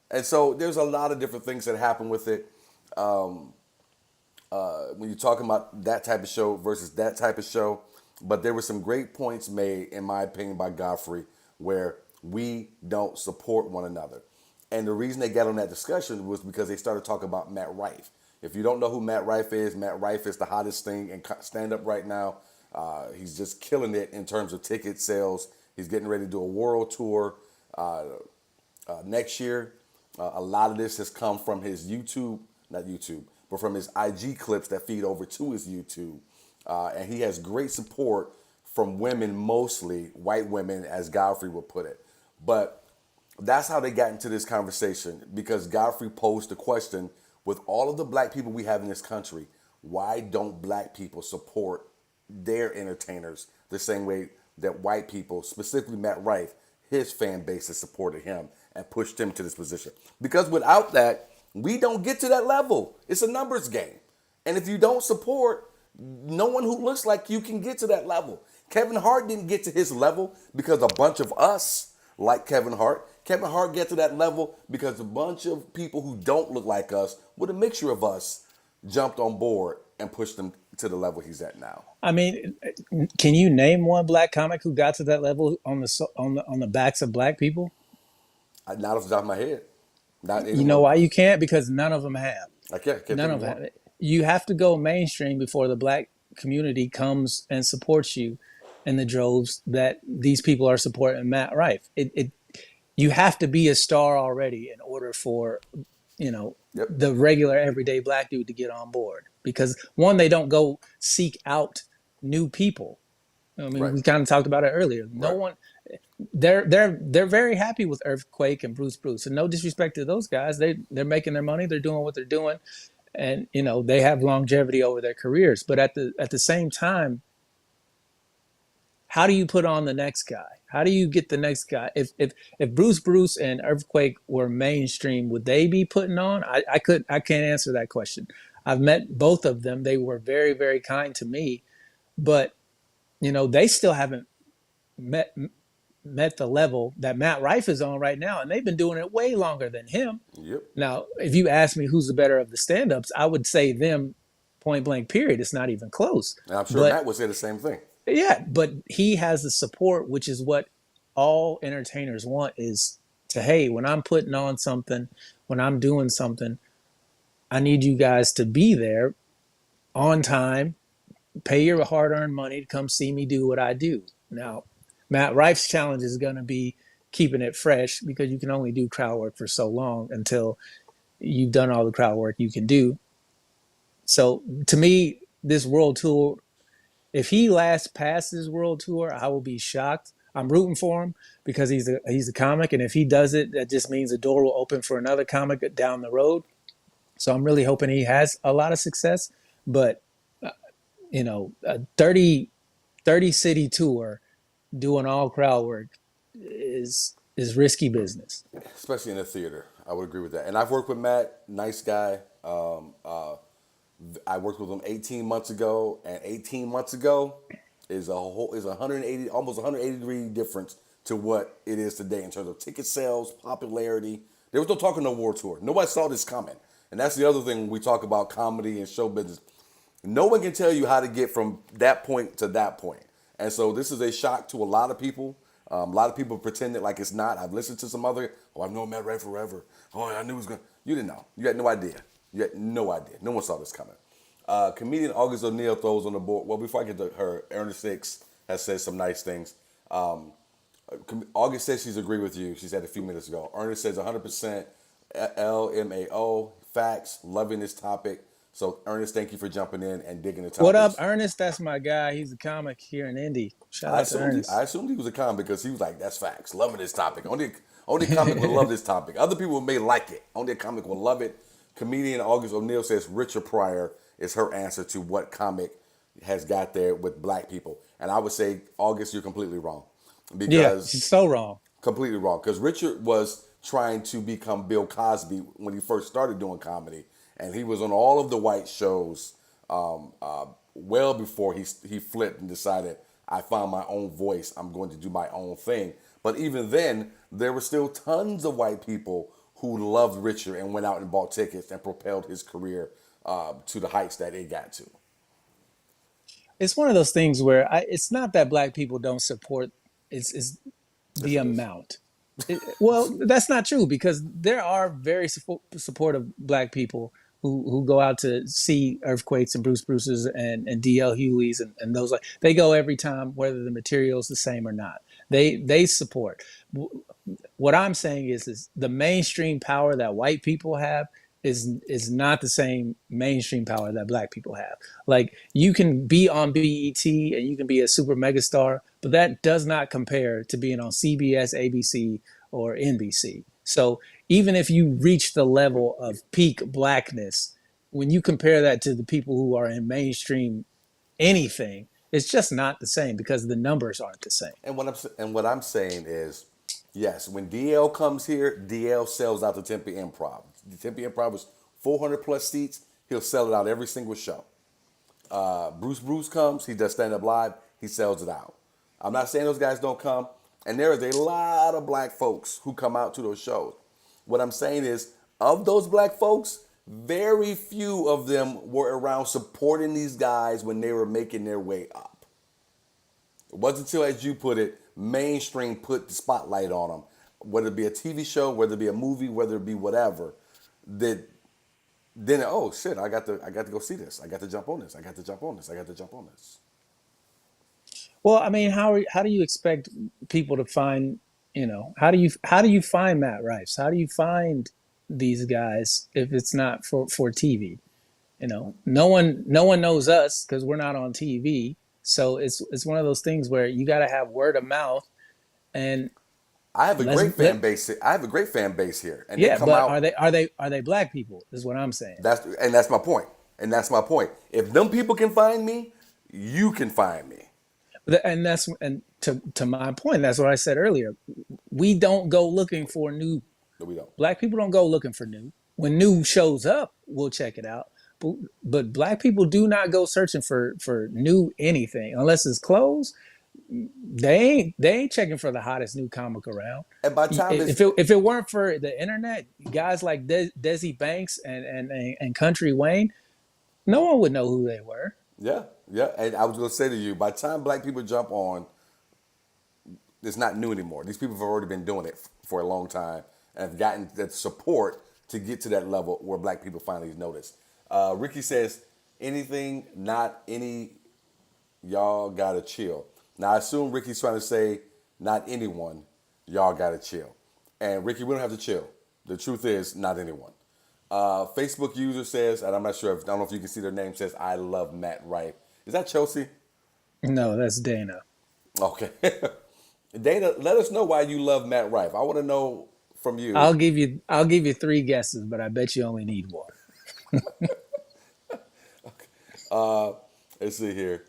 [SPEAKER 1] And so there's a lot of different things that happen with it. When you're talking about that type of show versus that type of show. But there were some great points made, in my opinion, by Godfrey, where we don't support one another. And the reason they got on that discussion was because they started talking about Matt Rife. If you don't know who Matt Rife is the hottest thing in stand up right now. He's just killing it in terms of ticket sales. He's getting ready to do a world tour next year. A lot of this has come from his YouTube, not YouTube, but from his IG clips that feed over to his YouTube. And he has great support from women, mostly white women, as Godfrey would put it. But that's how they got into this conversation because Godfrey posed the question, with all of the black people we have in this country, why don't black people support their entertainers the same way that white people, specifically Matt Rife, his fan base has supported him and pushed him to this position? Because without that, we don't get to that level. It's a numbers game. And if you don't support, no one who looks like you can get to that level. Kevin Hart didn't get to his level because a bunch of us like Kevin Hart. Kevin Hart get to that level because a bunch of people who don't look like us, with a mixture of us, jumped on board and pushed him to the level he's at now.
[SPEAKER 2] I mean, can you name one black comic who got to that level on the backs of black people?
[SPEAKER 1] Not off the top of my head. Not
[SPEAKER 2] You know
[SPEAKER 1] anyone.
[SPEAKER 2] why you can't? Because none of them have.
[SPEAKER 1] I can't
[SPEAKER 2] None
[SPEAKER 1] think of
[SPEAKER 2] of
[SPEAKER 1] one.
[SPEAKER 2] them have. You have to go mainstream before the black community comes and supports you in the droves that these people are supporting Matt Rife. You have to be a star already in order for
[SPEAKER 1] Yep.
[SPEAKER 2] the regular everyday black dude to get on board. Because one, they don't go seek out new people. I mean,
[SPEAKER 1] Right.
[SPEAKER 2] we kind of talked about it earlier. No
[SPEAKER 1] Right.
[SPEAKER 2] one, they're very happy with Earthquake and Bruce. And no disrespect to those guys, they're making their money, they're doing what they're doing, and they have longevity over their careers. But at the same time, how do you put on the next guy? How do you get the next guy? If Bruce and Earthquake were mainstream, would they be putting on? I can't answer that question. I've met both of them. They were very, very kind to me, but they still haven't met met the level that Matt Rife is on right now, and they've been doing it way longer than him.
[SPEAKER 1] Yep.
[SPEAKER 2] Now, if you ask me who's the better of the stand-ups, I would say them, point blank. Period. It's not even close.
[SPEAKER 1] And I'm sure
[SPEAKER 2] But
[SPEAKER 1] Matt would say the same thing.
[SPEAKER 2] yeah, but he has the support, which is what all entertainers want. Is to, hey, when I'm putting on something, when I'm doing something, I need you guys to be there on time, pay your hard-earned money to come see me do what I do. Now, Matt Rife's challenge is going to be keeping it fresh because you can only do crowd work for so long until you've done all the crowd work you can do. So to me, this world tour, if he lasts past this world tour, I will be shocked. I'm rooting for him because he's a comic, and if he does it, that just means the door will open for another comic down the road. So I'm really hoping he has a lot of success. But a 30 city tour doing all crowd work is risky business.
[SPEAKER 1] especially in the theater. I would agree with that. And I've worked with Matt, nice guy. I worked with him 18 months ago, and 18 months ago is 180, almost 180-degree difference to what it is today in terms of ticket sales, popularity. There was no talking no war tour. Nobody saw this coming, and that's the other thing when we talk about comedy and show business. No one can tell you how to get from that point to that point. And so this is a shock to a lot of people. A lot of people pretend it like it's not. I've listened to some other, I've known Matt Ray forever. Oh, I knew he was going to. You didn't know. You had no idea. You had no idea. No one saw this coming. Comedian August O'Neill throws on the board. Well, before I get to her, Ernest Six has said some nice things. August says she's agreed with you. She said a few minutes ago. Ernest says 100% LMAO, facts, loving this topic. So, Ernest, thank you for jumping in and digging the
[SPEAKER 2] What up,
[SPEAKER 1] topics.
[SPEAKER 2] Ernest? That's my guy. He's a comic here in Indy. Shout
[SPEAKER 1] I
[SPEAKER 2] out to
[SPEAKER 1] assumed he, I
[SPEAKER 2] Ernest.
[SPEAKER 1] assumed he was a comic because he was like, "That's facts, loving this topic." Only comic would love this topic. Other people may like it. Only a comic will love it. Comedian August O'Neill says Richard Pryor is her answer to what comic has got there with black people, and I would say August, you're completely wrong,
[SPEAKER 2] Yeah,
[SPEAKER 1] because
[SPEAKER 2] she's so wrong.
[SPEAKER 1] completely wrong. Because Richard was trying to become Bill Cosby when he first started doing comedy, and he was on all of the white shows well before he flipped and decided I found my own voice. I'm going to do my own thing. But even then, there were still tons of white people who loved Richard and went out and bought tickets and propelled his career to the heights that it got to.
[SPEAKER 2] It's one of those things where it's not that black people don't support. It's
[SPEAKER 1] Yes,
[SPEAKER 2] the
[SPEAKER 1] it is.
[SPEAKER 2] amount. Well, that's not true because there are very supportive black people who go out to see Earthquakes and Bruce Bruces and DL Huleys and those like they go every time whether the material's the same or not. They support. What I'm saying is the mainstream power that white people have is not the same mainstream power that black people have. Like you can be on BET and you can be a super megastar, but that does not compare to being on CBS, ABC, or NBC. So even if you reach the level of peak blackness, when you compare that to the people who are in mainstream anything, it's just not the same because the numbers aren't the same.
[SPEAKER 1] And what I'm saying is, yes, when DL comes here, DL sells out the Tempe Improv. The Tempe Improv was 400 plus seats. He'll sell it out every single show. Bruce comes, he does stand up live, he sells it out. I'm not saying those guys don't come, and there is a lot of black folks who come out to those shows. What I'm saying is, of those black folks, very few of them were around supporting these guys when they were making their way up. It wasn't until, as you put it, mainstream put the spotlight on them, whether it be a TV show, whether it be a movie, whether it be whatever, that then oh shit, I got to go see this. I got to jump on this. I got to jump on this. I got to jump on this.
[SPEAKER 2] Well, I mean, how do you expect people to find, how do you find Matt Rife? How do you find these guys if it's not for TV? No one knows us because we're not on TV. So it's one of those things where you got to have word of mouth and
[SPEAKER 1] I have a
[SPEAKER 2] let's
[SPEAKER 1] great fan
[SPEAKER 2] let
[SPEAKER 1] base. I have a great fan base here, and they
[SPEAKER 2] yeah.
[SPEAKER 1] come
[SPEAKER 2] But
[SPEAKER 1] out.
[SPEAKER 2] are they black people? Is what I'm saying.
[SPEAKER 1] That's my point. And that's my point. If them people can find me, you can find me.
[SPEAKER 2] And to my point, that's what I said earlier. We don't go looking for new.
[SPEAKER 1] No, we don't.
[SPEAKER 2] Black people don't go looking for new. When new shows up, we'll check it out. But black people do not go searching for new anything unless it's clothes. They ain't checking for the hottest new comic around.
[SPEAKER 1] And by the time it's
[SPEAKER 2] If it weren't for the internet, guys like Desi Banks and Country Wayne, no one would know who they were.
[SPEAKER 1] yeah, yeah. And I was gonna say to you, by the time black people jump on, it's not new anymore. These people have already been doing it for a long time and have gotten that support to get to that level where black people finally notice. Ricky says, anything, not any, y'all gotta chill. Now I assume Ricky's trying to say not anyone, y'all gotta chill. And Ricky, we don't have to chill. The truth is, not anyone. Facebook user says, and I'm not sure if I don't know if you can see their name, says I love Matt Rife. Is that Chelsea?
[SPEAKER 2] No, that's Dana.
[SPEAKER 1] Okay. Dana, let us know why you love Matt Rife. I want to know from you.
[SPEAKER 2] I'll give you three guesses, but I bet you only need one.
[SPEAKER 1] Let's see here.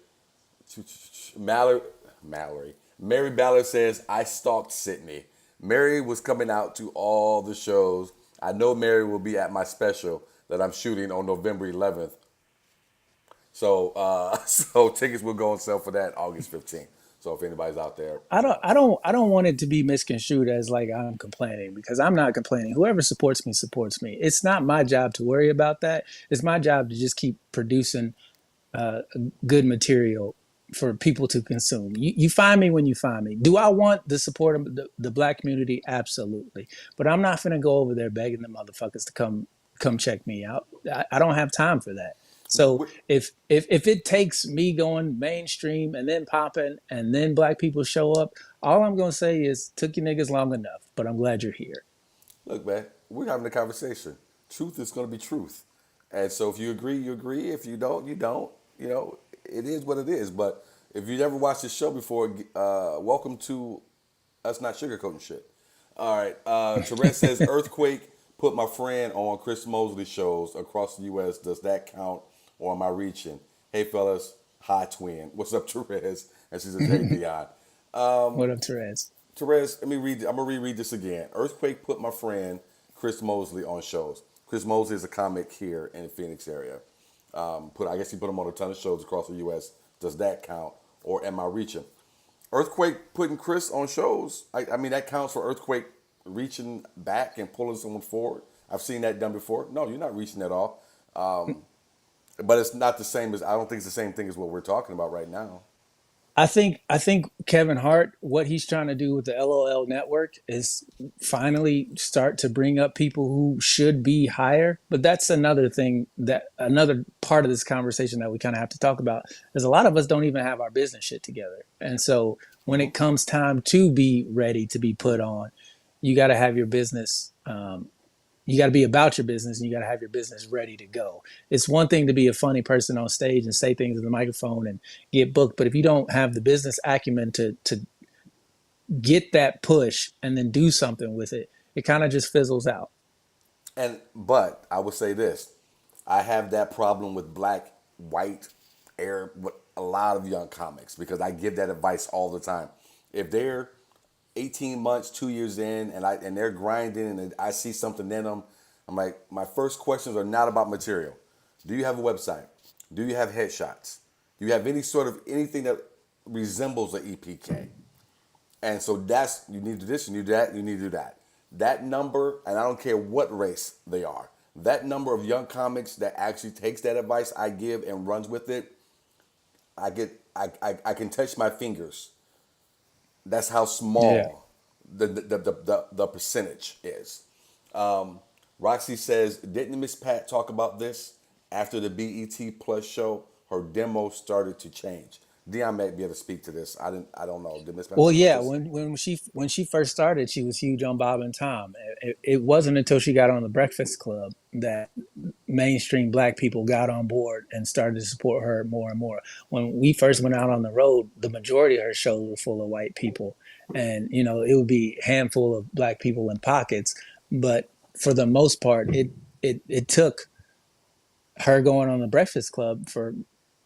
[SPEAKER 1] Mallory, Mallory. Mary Ballard says, I stalked Sydney. Mary was coming out to all the shows. I know Mary will be at my special that I'm shooting on November 11th. So, so tickets will go on sale for that August 15th. So if anybody's out there,
[SPEAKER 2] I don't want it to be misconstrued as like I'm complaining, because I'm not complaining. Whoever supports me supports me. It's not my job to worry about that. It's my job to just keep producing good material for people to consume. You find me when you find me. Do I want the support of the black community? Absolutely. But I'm not finna go over there begging the motherfuckers to come check me out. I don't have time for that. So if it takes me going mainstream and then popping and then black people show up, all I'm gonna say is took you niggas long enough. But I'm glad you're here.
[SPEAKER 1] look, man, we're having a conversation. Truth is going to be truth. And so if you agree, you agree. If you don't, you don't. You know, it is what it is. But if you never watched this show before, welcome to us not sugarcoating shit. All right. Therese says, Earthquake put my friend on Chris Mosley shows across the U.S. Does that count, or am I reaching? Hey, fellas. Hi, twin. What's up, Therese? And she says, hey, Dion.
[SPEAKER 2] What up, Therese?
[SPEAKER 1] Therese, let me read. I'm gonna reread this again. Earthquake put my friend Chris Mosley on shows. Chris Mosley is a comic here in the Phoenix area. I guess he put him on a ton of shows across the U.S. Does that count, or am I reaching? Earthquake putting Chris on shows. I mean, that counts for Earthquake reaching back and pulling someone forward. I've seen that done before. No, you're not reaching at all. But it's not the same as. I don't think it's the same thing as what we're talking about right now.
[SPEAKER 2] I think Kevin Hart, what he's trying to do with the LOL network is finally start to bring up people who should be higher. But that's another thing, that another part of this conversation that we kind of have to talk about is a lot of us don't even have our business shit together. And so when it comes time to be ready to be put on, you got to have your business you got to be about your business, and you got to have your business ready to go. It's one thing to be a funny person on stage and say things in the microphone and get booked, but if you don't have the business acumen to get that push and then do something with it, it kind of just fizzles out.
[SPEAKER 1] But I would say this: I have that problem with black, white, Arab, with a lot of young comics because I give that advice all the time. If they're 18 months, 2 years in, and they're grinding, and I see something in them, I'm like, my first questions are not about material. Do you have a website? Do you have headshots? Do you have any sort of anything that resembles an EPK? And so that's, you need to do this, you need to do that, you need to do that. That number, and I don't care what race they are, that number of young comics that actually takes that advice I give and runs with it, I can touch my fingers. That's how
[SPEAKER 2] Yeah.
[SPEAKER 1] small the percentage is. Roxy says, didn't Miss Pat talk about this after the BET Plus show? Her demo started to change. Dion might be able to speak to this. I don't know. Did Miss Pat
[SPEAKER 2] Well,
[SPEAKER 1] talk about
[SPEAKER 2] yeah,
[SPEAKER 1] this?
[SPEAKER 2] when she first started, she was huge on Bob and Tom. It wasn't until she got on the Breakfast Club that mainstream black people got on board and started to support her more and more. When we first went out on the road, the majority of her shows were full of white people, and it would be a handful of black people in pockets. But for the most part, it took her going on the Breakfast Club for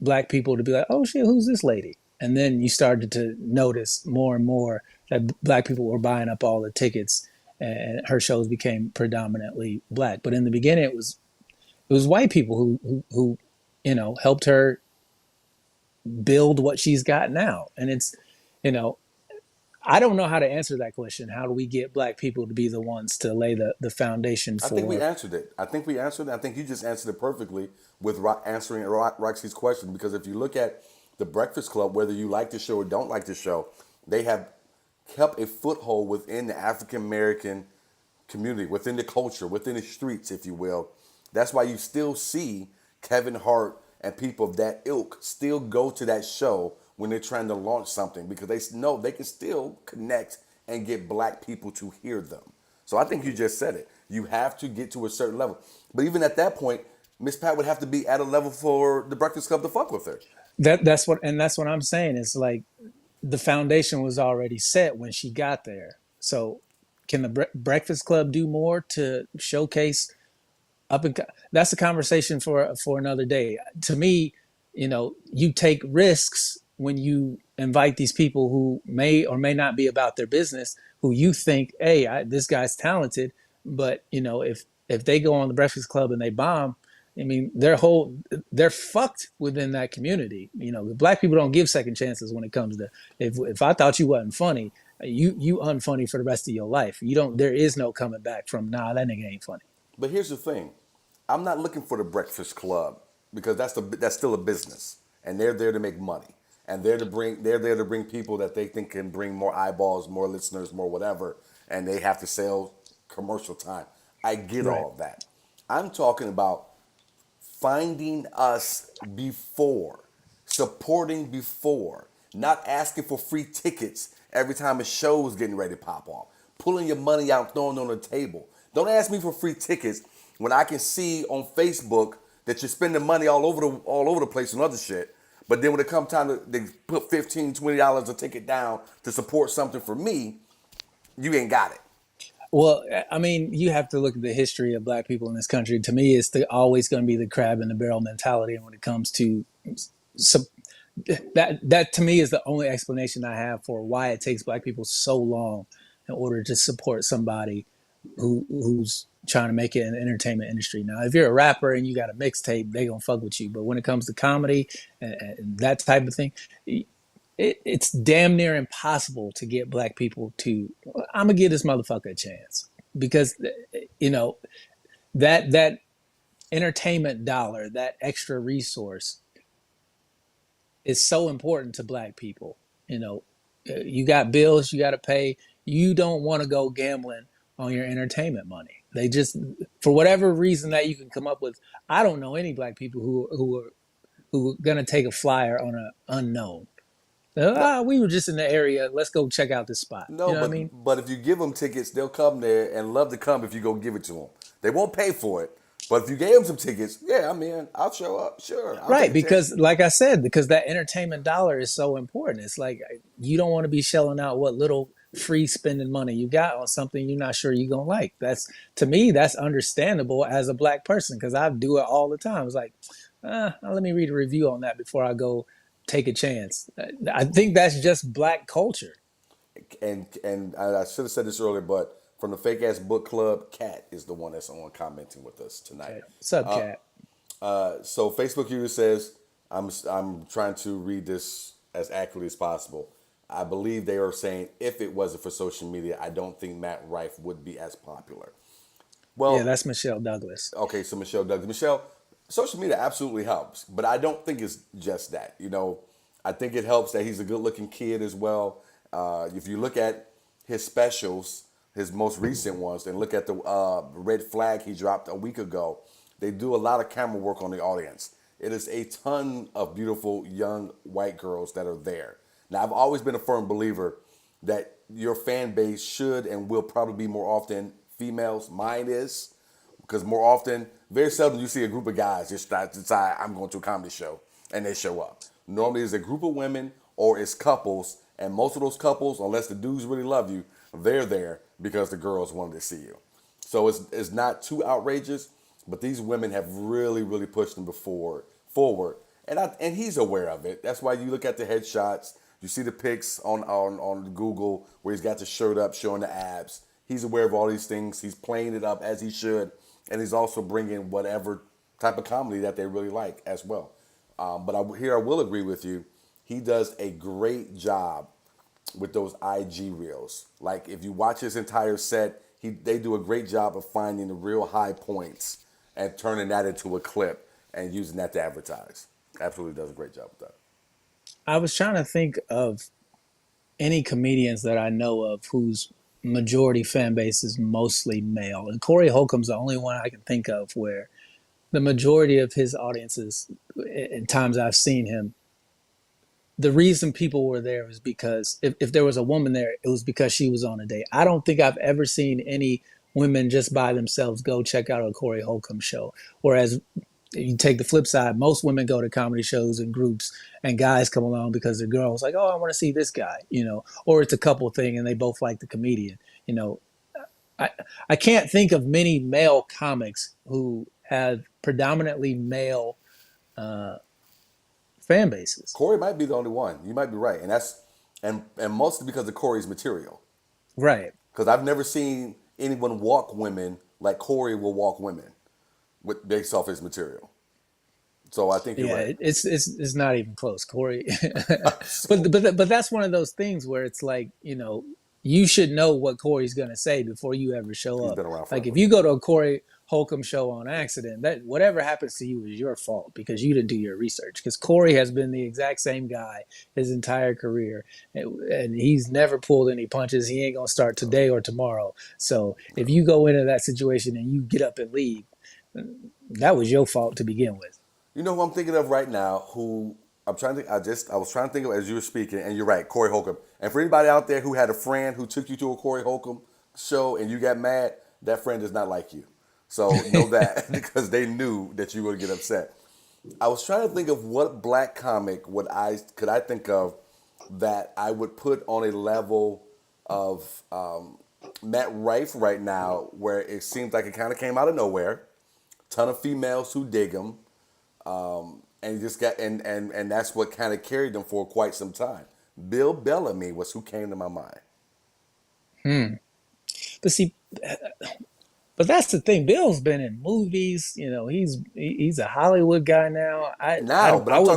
[SPEAKER 2] black people to be like, oh shit, who's this lady? And then you started to notice more and more that black people were buying up all the tickets, and her shows became predominantly black. But in the beginning, it was white people who helped her build what she's got now. And it's you know I don't know how to answer that question. How do we get black people to be the ones to lay the foundation
[SPEAKER 1] I think we
[SPEAKER 2] for?
[SPEAKER 1] answered it. I think we answered it. I think you just answered it perfectly with answering Roxy's question. Because if you look at the Breakfast Club, whether you like the show or don't like the show, they have kept a foothold within the African American community, within the culture, within the streets, if you will. That's why you still see Kevin Hart and people of that ilk still go to that show when they're trying to launch something because they know they can still connect and get black people to hear them. So I think you just said it. You have to get to a certain level. But even at that point, Miss Pat would have to be at a level for the Breakfast Club to fuck with her.
[SPEAKER 2] That's what I'm saying. It's like the foundation was already set when she got there. So can the Breakfast Club do more to showcase up and that's a conversation for another day. To me, you take risks when you invite these people who may or may not be about their business, who you think, hey, this guy's talented, but if they go on the Breakfast Club and they bomb, I mean, they're fucked within that community. Black people don't give second chances when it comes to if I thought you wasn't funny, you unfunny for the rest of your life. You don't. There is no coming back from that nigga ain't funny.
[SPEAKER 1] But here's the thing, I'm not looking for the Breakfast Club because that's still a business, and they're there to make money, and they're there to bring people that they think can bring more eyeballs, more listeners, more whatever, and they have to sell commercial time. I get
[SPEAKER 2] Right.
[SPEAKER 1] all of that. I'm talking about finding us before, supporting before, not asking for free tickets every time a show is getting ready to pop off, pulling your money out, throwing it on the table. Don't ask me for free tickets when I can see on Facebook that you're spending money all over the place on other shit. But then when it comes time to they put $15, $20 a ticket down to support something for me, you ain't got it.
[SPEAKER 2] Well, I mean, you have to look at the history of black people in this country. To me, it's always going to be the crab in the barrel mentality. And when it comes to some, that to me is the only explanation I have for why it takes black people so long in order to support somebody who's trying to make it in the entertainment industry. Now, if you're a rapper and you got a mixtape, they gonna fuck with you. But when it comes to comedy and that type of thing, it's damn near impossible to get black people to. I'm gonna give this motherfucker a chance because you know that entertainment dollar, that extra resource, is so important to black people. You got bills you got to pay. You don't want to go gambling on your entertainment money. They just, for whatever reason that you can come up with, I don't know any black people who are gonna take a flyer on an unknown.
[SPEAKER 1] No,
[SPEAKER 2] We were just in the area. Let's go check out this spot. You
[SPEAKER 1] no,
[SPEAKER 2] know what I mean?
[SPEAKER 1] but if you give them tickets, they'll come there and love to come if you go give it to them. They won't pay for it, but if you gave them some tickets, yeah, I'm in. I'll show up. Sure, I'll take
[SPEAKER 2] Right,
[SPEAKER 1] a chance.
[SPEAKER 2] because like I said, because that entertainment dollar is so important. It's like you don't want to be shelling out what little free spending money you got on something you're not sure you're gonna like. That's to me, that's understandable as a black person because I do it all the time. It's like, let me read a review on that before I go take a chance. I think that's just black culture.
[SPEAKER 1] And I should have said this earlier, but from the fake ass book club, Kat is the one that's on commenting with us tonight.
[SPEAKER 2] Okay, what's up, Cat?
[SPEAKER 1] So Facebook user says, I'm trying to read this as accurately as possible. I believe they are saying if it wasn't for social media, I don't think Matt Rife would be as popular.
[SPEAKER 2] Yeah,
[SPEAKER 1] Well,
[SPEAKER 2] that's Michelle Douglas.
[SPEAKER 1] okay, so Michelle Douglas. Michelle, social media absolutely helps, but I don't think it's just that. I think it helps that he's a good-looking kid as well. If you look at his specials, his most recent ones, and look at the red flag he dropped a week ago, they do a lot of camera work on the audience. It is a ton of beautiful young white girls that are there. Now, I've always been a firm believer that your fan base should and will probably be more often females. Mine is because more often, very seldom you see a group of guys just decide I'm going to a comedy show and they show up. Normally it's a group of women or it's couples, and most of those couples, unless the dudes really love you, they're there because the girls wanted to see you. So it's not too outrageous, but these women have really, really pushed him forward. And he's aware of it. That's why you look at the headshots, you see the pics on Google where he's got the shirt up showing the abs. He's aware of all these things. He's playing it up as he should, and he's also bringing whatever type of comedy that they really like as well. But I will agree with you. He does a great job with those IG reels. Like if you watch his entire set, they do a great job of finding the real high points and turning that into a clip and using that to advertise. Absolutely does a great job with that.
[SPEAKER 2] I was trying to think of any comedians that I know of whose majority fan base is mostly male. And Corey Holcomb's the only one I can think of where the majority of his audiences, in times I've seen him, the reason people were there was because if there was a woman there, it was because she was on a date. I don't think I've ever seen any women just by themselves go check out a Corey Holcomb show. Whereas you take the flip side, most women go to comedy shows in groups, and guys come along because the girl's like, "Oh, I want to see this guy," or it's a couple thing and they both like the comedian. You know, I I can't think of many male comics who have predominantly male uh, fan bases.
[SPEAKER 1] Corey might be the only one. You might be right, and and mostly because of Corey's material.
[SPEAKER 2] Right.
[SPEAKER 1] Because I've never seen anyone walk women like Corey will walk women with based off his material. So I think you're
[SPEAKER 2] Yeah,
[SPEAKER 1] right.
[SPEAKER 2] it's not even close, Corey.
[SPEAKER 1] So
[SPEAKER 2] But that's one of those things where it's like, you should know what Corey's gonna say before you ever show
[SPEAKER 1] he's
[SPEAKER 2] up.
[SPEAKER 1] been around
[SPEAKER 2] Like if
[SPEAKER 1] forever.
[SPEAKER 2] you go to a Corey Holcomb show on accident, that whatever happens to you is your fault because you didn't do your research. Because Corey has been the exact same guy his entire career, and he's never pulled any punches. He ain't gonna start today or tomorrow. So if you go into that situation and you get up and leave, that was your fault to begin with.
[SPEAKER 1] You know who I'm thinking of right now? Who I'm trying to. I was trying to think of as you were speaking, and you're right, Corey Holcomb. And for anybody out there who had a friend who took you to a Corey Holcomb show and you got mad, that friend does not like you. So know that because they knew that you were going to get upset. I was trying to think of what black comic could I think of that I would put on a level of Matt Rife right now, where it seems like it kind of came out of nowhere. Ton of females who dig him, and he just got and that's what kind of carried them for quite some time. Bill Bellamy was who came to my mind.
[SPEAKER 2] But see, but that's the thing. Bill's been in movies. He's a Hollywood guy now.
[SPEAKER 1] Now, but
[SPEAKER 2] I would.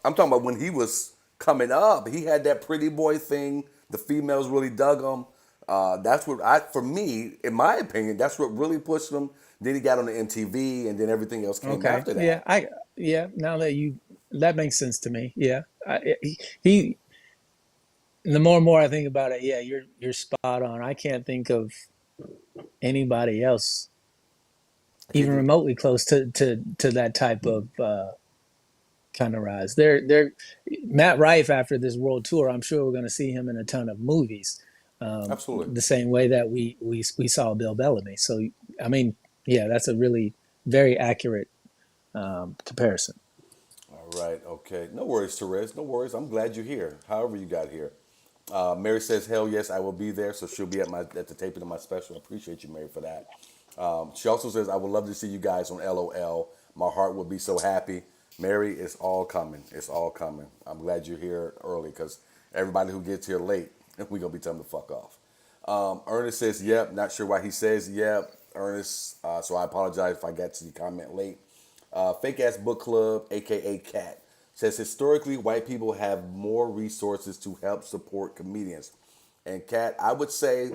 [SPEAKER 1] I'm talking about when he was coming up. He had that pretty boy thing. The females really dug him. That's what for me, in my opinion, that's what really pushed him. Then he got on the MTV, and then everything else came
[SPEAKER 2] Okay,
[SPEAKER 1] after
[SPEAKER 2] yeah,
[SPEAKER 1] that.
[SPEAKER 2] yeah. Now that makes sense to me. Yeah, he. The more and more I think about it, yeah, you're spot on. I can't think of anybody else
[SPEAKER 1] I can't
[SPEAKER 2] even
[SPEAKER 1] think.
[SPEAKER 2] remotely close to that type of kind of rise. They're Matt Rife after this world tour. I'm sure we're going to see him in a ton of movies,
[SPEAKER 1] Absolutely.
[SPEAKER 2] the same way that we saw Bill Bellamy. So I mean, yeah, that's a really very accurate comparison.
[SPEAKER 1] All right. Okay. No worries, Therese. No worries. I'm glad you're here. However you got here. Mary says, "Hell yes, I will be there." So she'll be at the taping of my special. I appreciate you, Mary, for that. She also says, "I would love to see you guys on LOL. My heart will be so happy." Mary, it's all coming. It's all coming. I'm glad you're here early because everybody who gets here late, we're gonna be telling them to fuck off. Ernest says, "Yep." Not sure why he says, "Yep." Ernest. So I apologize if I got to the comment late. Fake Ass Book Club, aka Cat, says historically white people have more resources to help support comedians. And Cat, I would say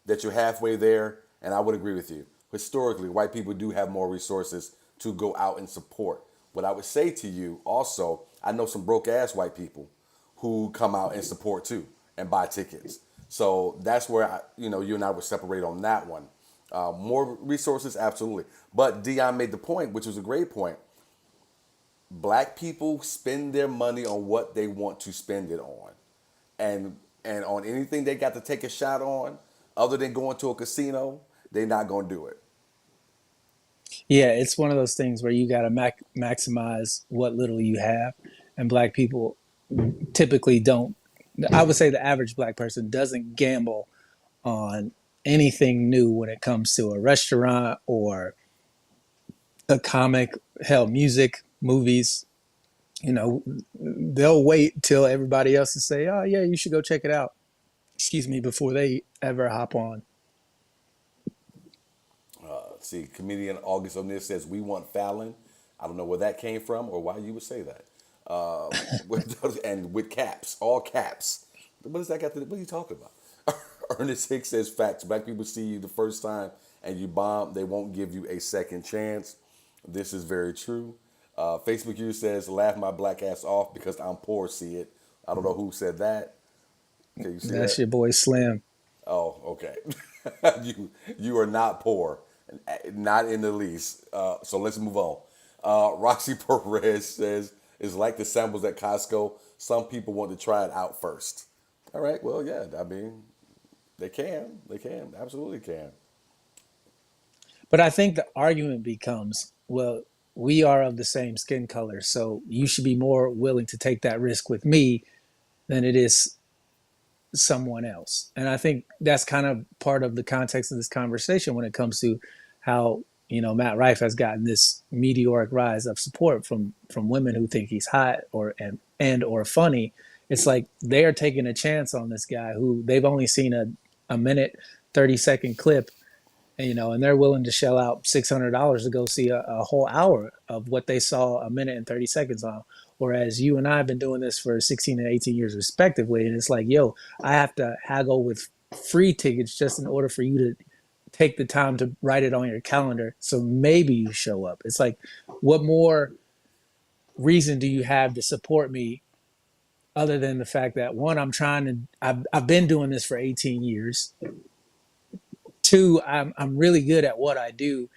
[SPEAKER 1] that you're halfway there, and I would agree with you. Historically, white people do have more resources to go out and support. What I would say to you also, I know some broke ass white people who come out and support too and buy tickets. So that's where you and I would separate on that one. More resources, absolutely. But Dion made the point, which was a great point. Black people spend their money on what they want to spend it on, and on anything they got to take a shot on, other than going to a casino, they're not gonna do it.
[SPEAKER 2] Yeah, it's one of those things where you got to maximize what little you have, and black people typically don't. I would say the average black person doesn't gamble on anything new when it comes to a restaurant or a comic, hell, music, movies. They'll wait till everybody else to say, "Oh yeah, you should go check it out." Excuse me, before they ever hop on.
[SPEAKER 1] See, comedian August O'Neill says we want Fallon. I don't know where that came from or why you would say that. And with caps, all caps. What does that got to? What are you talking about? Ernest Hicks says facts. Black people see you the first time and you bomb, they won't give you a second chance. This is very true. Facebook user says laugh my black ass off because I'm poor. See it. I don't know who said that. Can you see
[SPEAKER 2] That's
[SPEAKER 1] that?
[SPEAKER 2] your boy Slim.
[SPEAKER 1] Oh, okay. You are not poor, not in the least. So let's move on. Roxy Perez says, It's like the samples at Costco. Some people want to try it out first. All right, well, yeah, I mean, they can, absolutely can.
[SPEAKER 2] But I think the argument becomes, well, we are of the same skin color, so you should be more willing to take that risk with me than it is someone else. And I think that's kind of part of the context of this conversation when it comes to how, Matt Rife has gotten this meteoric rise of support from women who think he's hot and or funny. It's like they are taking a chance on this guy who they've only seen a minute 30-second clip, and they're willing to shell out $600 to go see a whole hour of what they saw a minute and 30 seconds on. Whereas you and I have been doing this for 16 and 18 years respectively, and it's like, yo, I have to haggle with free tickets just in order for you to take the time to write it on your calendar, so maybe you show up. It's like, what more reason do you have to support me other than the fact that, one, I've been doing this for 18 years. Two, I'm really good at what I do.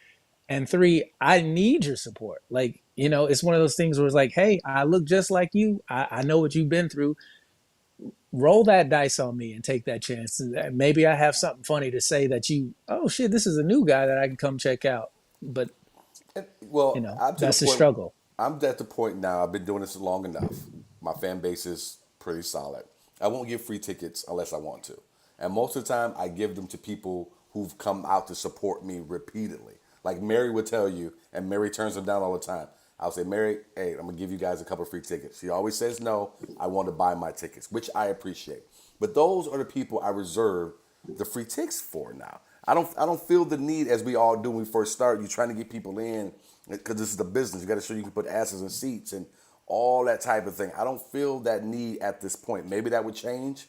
[SPEAKER 2] And three, I need your support. Like, it's one of those things where it's like, hey, I look just like you. I know what you've been through. Roll that dice on me and take that chance. Maybe I have something funny to say that oh shit, this is a new guy that I can come check out. But,
[SPEAKER 1] Well, I'm to the
[SPEAKER 2] that's the
[SPEAKER 1] point.
[SPEAKER 2] struggle.
[SPEAKER 1] I'm at the point now. I've been doing this long enough. My fan base is pretty solid. I won't give free tickets unless I want to, and most of the time I give them to people who've come out to support me repeatedly. Like Mary would tell you, and Mary turns them down all the time. I'll say, Mary, hey, I'm gonna give you guys a couple free tickets. She always says no. I want to buy my tickets, which I appreciate. But those are the people I reserve the free tickets for now. I don't feel the need as we all do when we first start. You're trying to get people in because this is the business. You got to show you can put asses in seats and all that type of thing. I don't feel that need at this point. Maybe that would change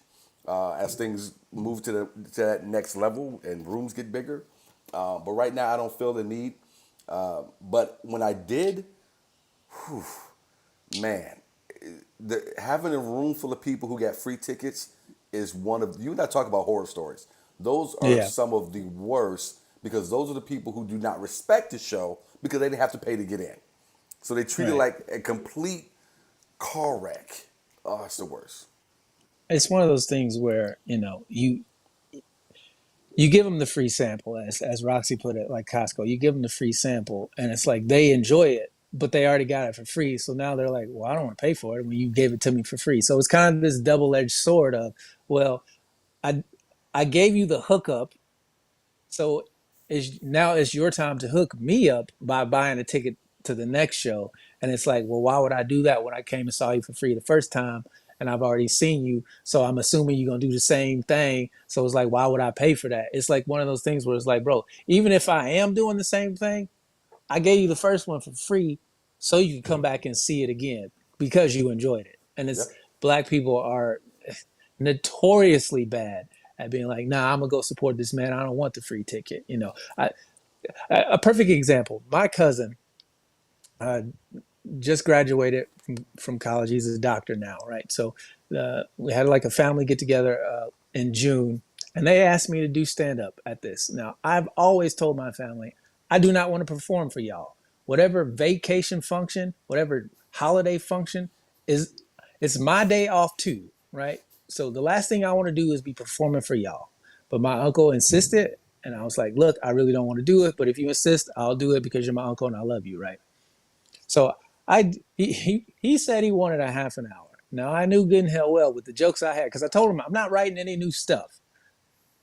[SPEAKER 1] as things move to that next level and rooms get bigger. But right now, I don't feel the need. But when I did, man, having a room full of people who got free tickets is one of you and I talk about horror stories. Those are
[SPEAKER 2] Yeah,
[SPEAKER 1] some of the worst because those are the people who do not respect the show because they didn't have to pay to get in. So they treat it
[SPEAKER 2] right.
[SPEAKER 1] like a complete car wreck. Oh, it's the worst.
[SPEAKER 2] It's one of those things where, you give them the free sample, as Roxy put it, like Costco. You give them the free sample, and it's like they enjoy it, but they already got it for free. So now they're like, "Well, I don't want to pay for it when you gave it to me for free." So it's kind of this double-edged sword of, well, I I gave you the hookup, so now it's your time to hook me up by buying a ticket to the next show. And it's like, well, why would I do that when I came and saw you for free the first time and I've already seen you? So I'm assuming you're gonna do the same thing. So it's like, why would I pay for that? It's like one of those things where it's like, bro, even if I am doing the same thing, I gave you the first one for free so you can come back and see it again because you enjoyed it. And it's
[SPEAKER 1] Yep.
[SPEAKER 2] black people are notoriously bad at being like, nah, I'm gonna go support this man. I don't want the free ticket. A perfect example. My cousin uh, just graduated from college. He's a doctor now, right? So we had like a family get together in June, and they asked me to do stand up at this. Now, I've always told my family, I do not want to perform for y'all. Whatever vacation function, whatever holiday function is, it's my day off too, right? So the last thing I want to do is be performing for y'all. But my uncle insisted, and I was like, look, I really don't want to do it, but if you insist, I'll do it because you're my uncle and I love you, right? So he said he wanted a half an hour. Now I knew good and hell well with the jokes I had because I told him I'm not writing any new stuff.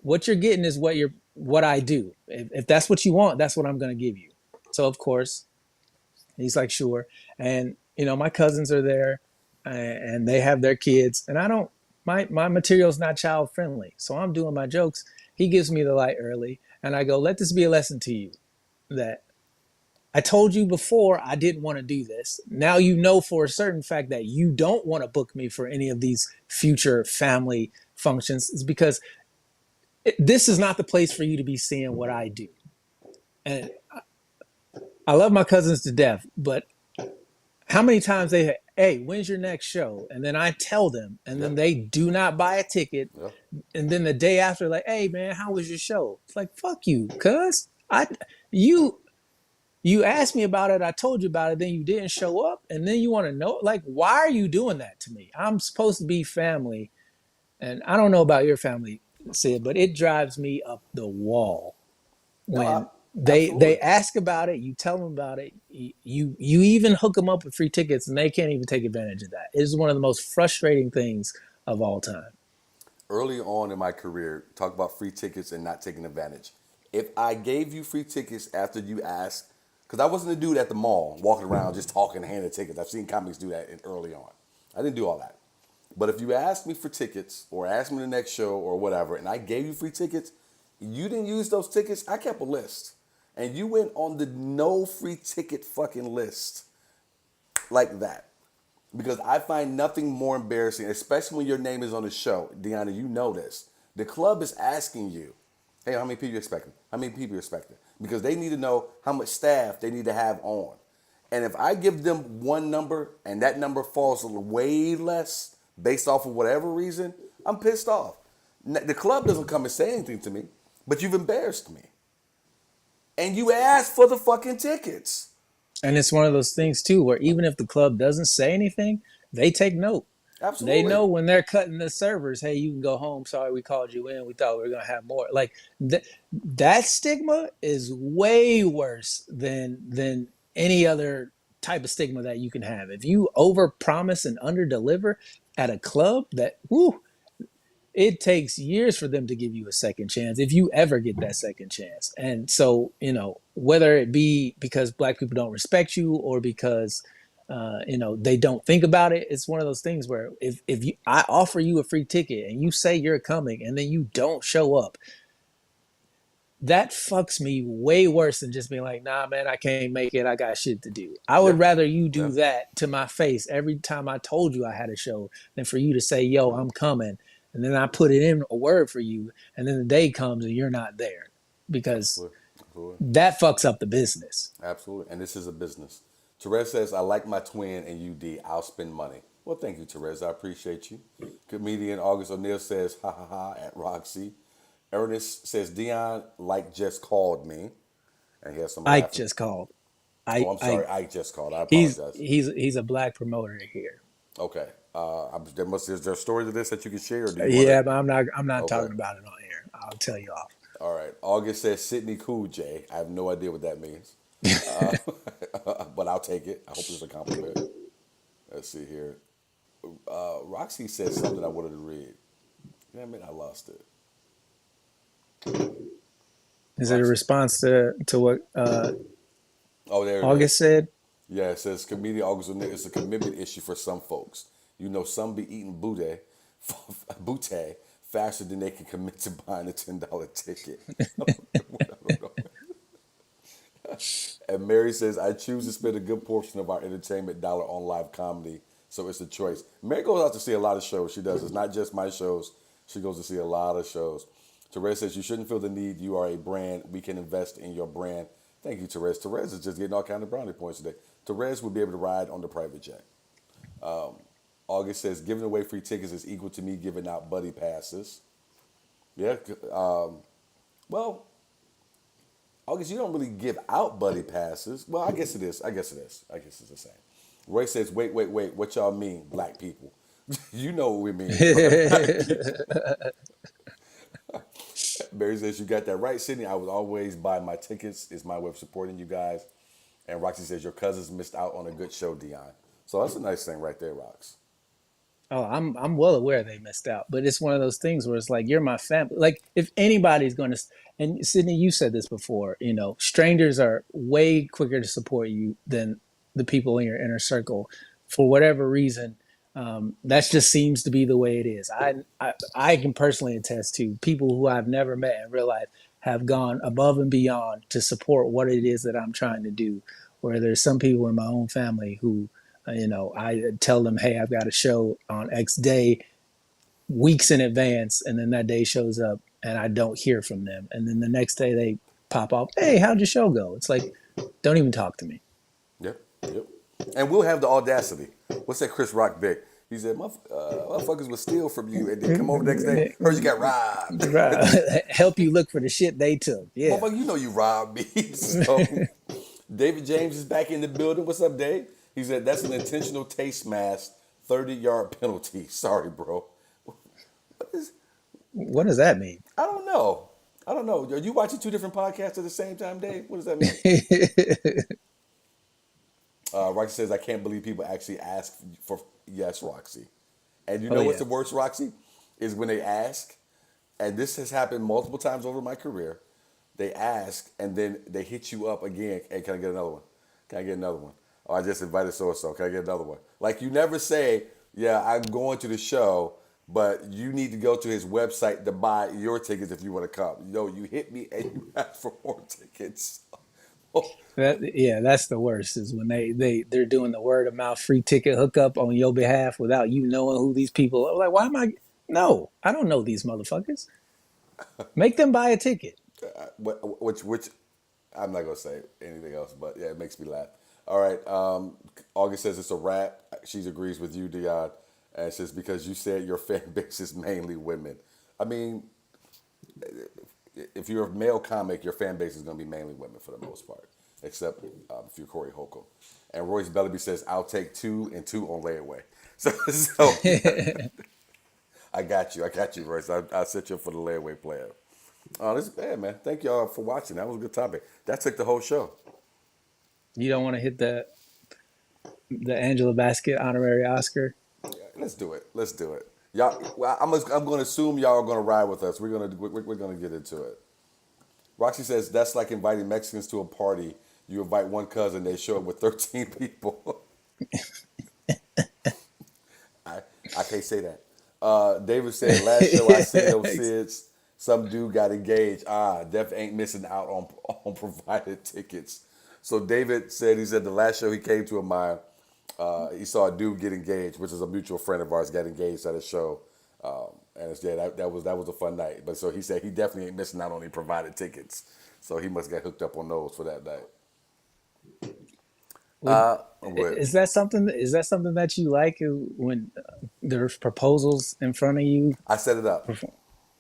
[SPEAKER 2] What you're getting is what I do. If that's what you want, that's what I'm going to give you. So of course he's like sure, and my cousins are there, and they have their kids, and I don't my material's not child friendly, so I'm doing my jokes. He gives me the light early, and I go, let this be a lesson to you that I told you before I didn't want to do this. Now you know for a certain fact that you don't want to book me for any of these future family functions. It's because this is not the place for you to be seeing what I do. And I love my cousins to death, but how many times hey, when's your next show? And then I tell them, and then
[SPEAKER 1] Yep.
[SPEAKER 2] they do not buy a ticket.
[SPEAKER 1] Yep.
[SPEAKER 2] And then the day after, like, hey man, how was your show? It's like, fuck you, cuz you you asked me about it, I told you about it, then you didn't show up, and then you want to know, like, why are you doing that to me? I'm supposed to be family, and I don't know about your family, Sid, but it drives me up the wall
[SPEAKER 1] No,
[SPEAKER 2] when they
[SPEAKER 1] absolutely.
[SPEAKER 2] ask about it, you tell them about it, you even hook them up with free tickets, and they can't even take advantage of that. It is one of the most frustrating things of all time.
[SPEAKER 1] Early on in my career, talk about free tickets and not taking advantage. If I gave you free tickets after you asked, because I wasn't a dude at the mall walking around just talking, handing tickets. I've seen comics do that early on. I didn't do all that. But if you asked me for tickets or asked me the next show or whatever, and I gave you free tickets, you didn't use those tickets, I kept a list. And you went on the no free ticket fucking list like that. Because I find nothing more embarrassing, especially when your name is on the show. Deanna, you know this. The club is asking you, hey, how many people you expecting? How many people you expecting? Because they need to know how much staff they need to have on. And if I give them one number and that number falls way less based off of whatever reason, I'm pissed off. The club doesn't come and say anything to me, but you've embarrassed me. And you asked for the fucking tickets.
[SPEAKER 2] And it's one of those things too, where even if the club doesn't say anything, they take note. They
[SPEAKER 1] Absolutely.
[SPEAKER 2] know when they're cutting the servers, hey, you can go home. Sorry, we called you in. We thought we were gonna have more. Like that stigma is way worse than any other type of stigma that you can have. If you over promise and under deliver at a club, that whoo, it takes years for them to give you a second chance if you ever get that second chance. And so, whether it be because black people don't respect you or because they don't think about it, it's one of those things where if you I offer you a free ticket and you say you're coming and then you don't show up, that fucks me way worse than just being like, nah, man, I can't make it. I got shit to do. I
[SPEAKER 1] Yeah.
[SPEAKER 2] would rather you
[SPEAKER 1] Yeah.
[SPEAKER 2] do that to my face every time I told you I had a show than for you to say, yo, I'm coming. And then I put it in a word for you. And then the day comes and you're not there because
[SPEAKER 1] Absolutely. Absolutely.
[SPEAKER 2] that fucks up the business.
[SPEAKER 1] Absolutely. And this is a business. Therese says, I like my twin and I'll spend money. Well, thank you, Therese. I appreciate you. Comedian August O'Neill says, ha ha ha, at Roxy. Ernest says, Dion, like, just called me. And he has some
[SPEAKER 2] Ike
[SPEAKER 1] laughing.
[SPEAKER 2] just called.
[SPEAKER 1] Oh, I'm
[SPEAKER 2] Ike,
[SPEAKER 1] sorry. I just called. I
[SPEAKER 2] he's
[SPEAKER 1] apologize.
[SPEAKER 2] he's he's a black promoter here.
[SPEAKER 1] Okay. Is there a story to this that you can share, or do you want to?
[SPEAKER 2] Yeah, but I'm not
[SPEAKER 1] Okay.
[SPEAKER 2] talking about it on air. I'll tell you off.
[SPEAKER 1] All right. August says Sydney Cool J. I have no idea what that means, but I'll take it. I hope it's a compliment. Let's see here. Roxy said something I wanted to read. Damn it, I lost it.
[SPEAKER 2] Is it a
[SPEAKER 1] Roxy.
[SPEAKER 2] response to what
[SPEAKER 1] Oh, there it is.
[SPEAKER 2] August said?
[SPEAKER 1] Yeah, it says comedian August O'Neill. It's a commitment issue for some folks. You know, some be eating booty faster than they can commit to buying a $10 ticket. I don't know. And Mary says, I choose to spend a good portion of our entertainment dollar on live comedy, so it's a choice. Mary goes out to see a lot of shows. She does. It's not just my shows. She goes to see a lot of shows. Therese says, you shouldn't feel the need. You are a brand. We can invest in your brand. Thank you, Therese. Therese is just getting all kind of brownie points today. Therese would be able to ride on the private jet. August says, giving away free tickets is equal to me giving out buddy passes. Yeah. Well, August, you don't really give out buddy passes. Well, I guess it is. I guess it's the same. Roy says, wait. What y'all mean, black people? You know what we mean. Black people. Barry says, you got that right, Sydney. I would always buy my tickets. It's my way of supporting you guys. And Roxy says, your cousins missed out on a good show, Dion. So that's a nice thing right there, Rox.
[SPEAKER 2] Oh, I'm well aware they missed out, but it's one of those things where it's like you're my family. Like if anybody's going to, and Sydney, you said this before. Strangers are way quicker to support you than the people in your inner circle, for whatever reason. That just seems to be the way it is. I can personally attest to people who I've never met in real life have gone above and beyond to support what it is that I'm trying to do. Where there's some people in my own family who I tell them, hey, I've got a show on X day, weeks in advance, and then that day shows up and I don't hear from them. And then the next day they pop up, hey, how'd your show go? It's like, don't even talk to me.
[SPEAKER 1] Yep, yep. And we'll have the audacity. What's that Chris Rock bit? He said, motherfuckers will steal from you and then come over the next day, heard you got robbed.
[SPEAKER 2] Help you look for the shit they took. Yeah.
[SPEAKER 1] Motherfucker, you know you robbed me. So David James is back in the building. What's up, Dave? He said that's an intentional taste mask, 30-yard penalty. Sorry, bro. What is?
[SPEAKER 2] What does that mean?
[SPEAKER 1] I don't know. I don't know. Are you watching two different podcasts at the same time, Dave? What does that mean? Roxy says, I can't believe people actually ask for yes, Roxy. And you
[SPEAKER 2] Oh
[SPEAKER 1] know what's
[SPEAKER 2] yeah.
[SPEAKER 1] the worst, Roxy? Is when they ask, and this has happened multiple times over my career. They ask, and then they hit you up again. Hey, can I get another one? Can I get another one? Oh, I just invited so and so. Can I get another one? Like you never say, yeah, I'm going to the show, but you need to go to his website to buy your tickets if you want to come. You hit me and you ask for more tickets.
[SPEAKER 2] Yeah, that's the worst is when they're doing the word of mouth free ticket hookup on your behalf without you knowing who these people are. Like, why am I? No, I don't know these motherfuckers. Make them buy a ticket.
[SPEAKER 1] Which I'm not gonna say anything else, but yeah, it makes me laugh. All right, August says it's a wrap. She agrees with you, Dion, and says because you said your fan base is mainly women. I mean, if you're a male comic, your fan base is gonna be mainly women for the most part, except if you're Corey Holcomb. And Royce Bellaby says I'll take two and two on layaway. So I got you, Royce. I'll set you up for the layaway player. Oh, this is bad, man. Thank y'all for watching. That was a good topic. That took the whole show.
[SPEAKER 2] You don't want to hit the Angela Bassett honorary Oscar.
[SPEAKER 1] Let's do it. Let's do it. Y'all, well, I'm going to assume y'all are going to ride with us. We're going to get into it. Roxy says that's like inviting Mexicans to a party. You invite one cousin, they show up with 13 people. I I can't say that. David said last show I seen those Sids. Some dude got engaged. Def ain't missing out on provided tickets. So David said he said the last show he came to of mine, he saw a dude get engaged, which is a mutual friend of ours, got engaged at a show. And it's, yeah, that was a fun night. But so he said he definitely ain't missing out on any provided tickets. So he must get hooked up on those for that night.
[SPEAKER 2] Would
[SPEAKER 1] What?
[SPEAKER 2] is that something that you like when there's proposals in front of you?
[SPEAKER 1] I set it up.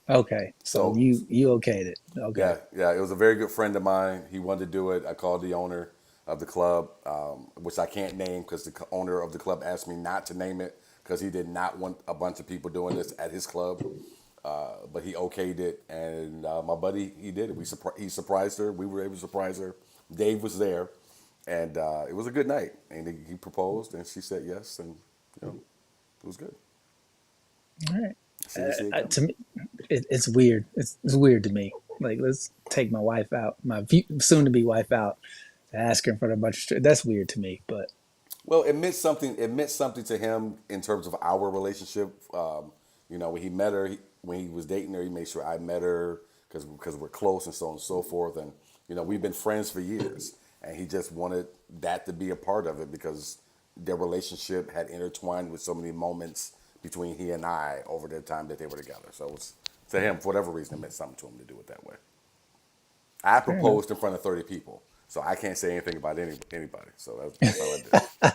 [SPEAKER 2] Okay, so
[SPEAKER 1] So
[SPEAKER 2] you okayed it. Okay,
[SPEAKER 1] yeah, it was a very good friend of mine. He wanted to do it. I called the owner of the club, which I can't name because the owner of the club asked me not to name it because he did not want a bunch of people doing this at his club. But he okayed it, and my buddy, he did it. He surprised her. We were able to surprise her. Dave was there, and it was a good night. And he proposed, and she said yes, and it was good.
[SPEAKER 2] all right.
[SPEAKER 1] She didn't see it coming.
[SPEAKER 2] To me, it's weird. It's weird to me. Like, let's take my wife out, my soon to be wife out, to ask her in front of a bunch of that's weird to me. But
[SPEAKER 1] Well, it meant something. It meant something to him in terms of our relationship. When he met her, when he was dating her, he made sure I met her because we're close and so on and so forth. And we've been friends for years, and he just wanted that to be a part of it because their relationship had intertwined with so many moments between he and I over the time that they were together. So it was, to him, for whatever reason, it meant something to him to do it that way. I
[SPEAKER 2] fair enough.
[SPEAKER 1] proposed in front of 30 people, so I can't say anything about anybody. So that's all I did.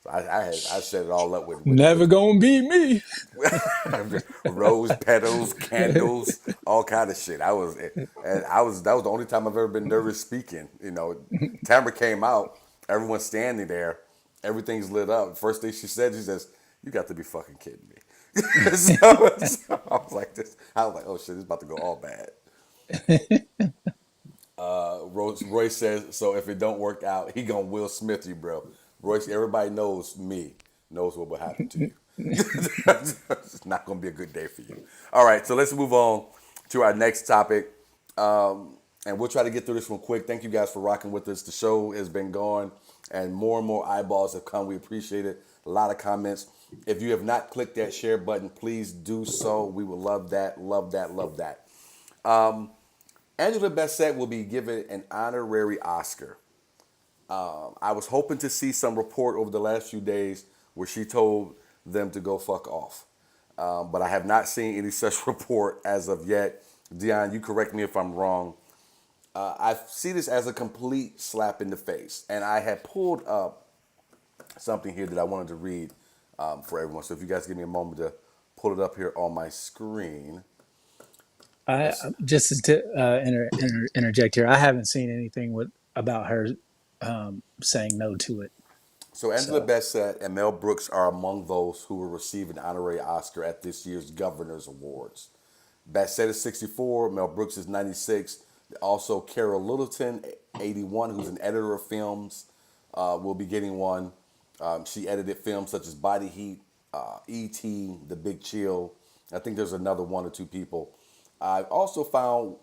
[SPEAKER 1] So I set it all up with
[SPEAKER 2] Never gonna be me.
[SPEAKER 1] rose petals, candles, all kind of shit. That was the only time I've ever been nervous speaking. Tamara came out, everyone's standing there, everything's lit up. First thing she says, "You got to be fucking kidding me." so I was like this. I was like, "Oh shit, it's about to go all bad." Royce says, "So if it don't work out, he gonna Will Smith you, bro." Royce, everybody knows me, knows what will happen to you. It's not gonna be a good day for you. All right, so let's move on to our next topic, and we'll try to get through this one quick. Thank you guys for rocking with us. The show has been going, and more eyeballs have come. We appreciate it. A lot of comments. If you have not clicked that share button, please do so. We would love that, love that, love that. Angela Bassett will be given an honorary Oscar. I was hoping to see some report over the last few days where she told them to go fuck off. But I have not seen any such report as of yet. Dion, you correct me if I'm wrong. I see this as a complete slap in the face. And I had pulled up something here that I wanted to read for everyone. So if you guys give me a moment to pull it up here on my screen.
[SPEAKER 2] I
[SPEAKER 1] Let's,
[SPEAKER 2] just to interject here. I haven't seen anything about her saying no to it.
[SPEAKER 1] So Angela
[SPEAKER 2] So
[SPEAKER 1] Bassett and Mel Brooks are among those who will receive an honorary Oscar at this year's Governors Awards. Bassett is 64, Mel Brooks is 96. Also, Carol Littleton, 81, who's an editor of films, will be getting one. She edited films such as Body Heat, E.T., The Big Chill. I think there's another one or two people. I also found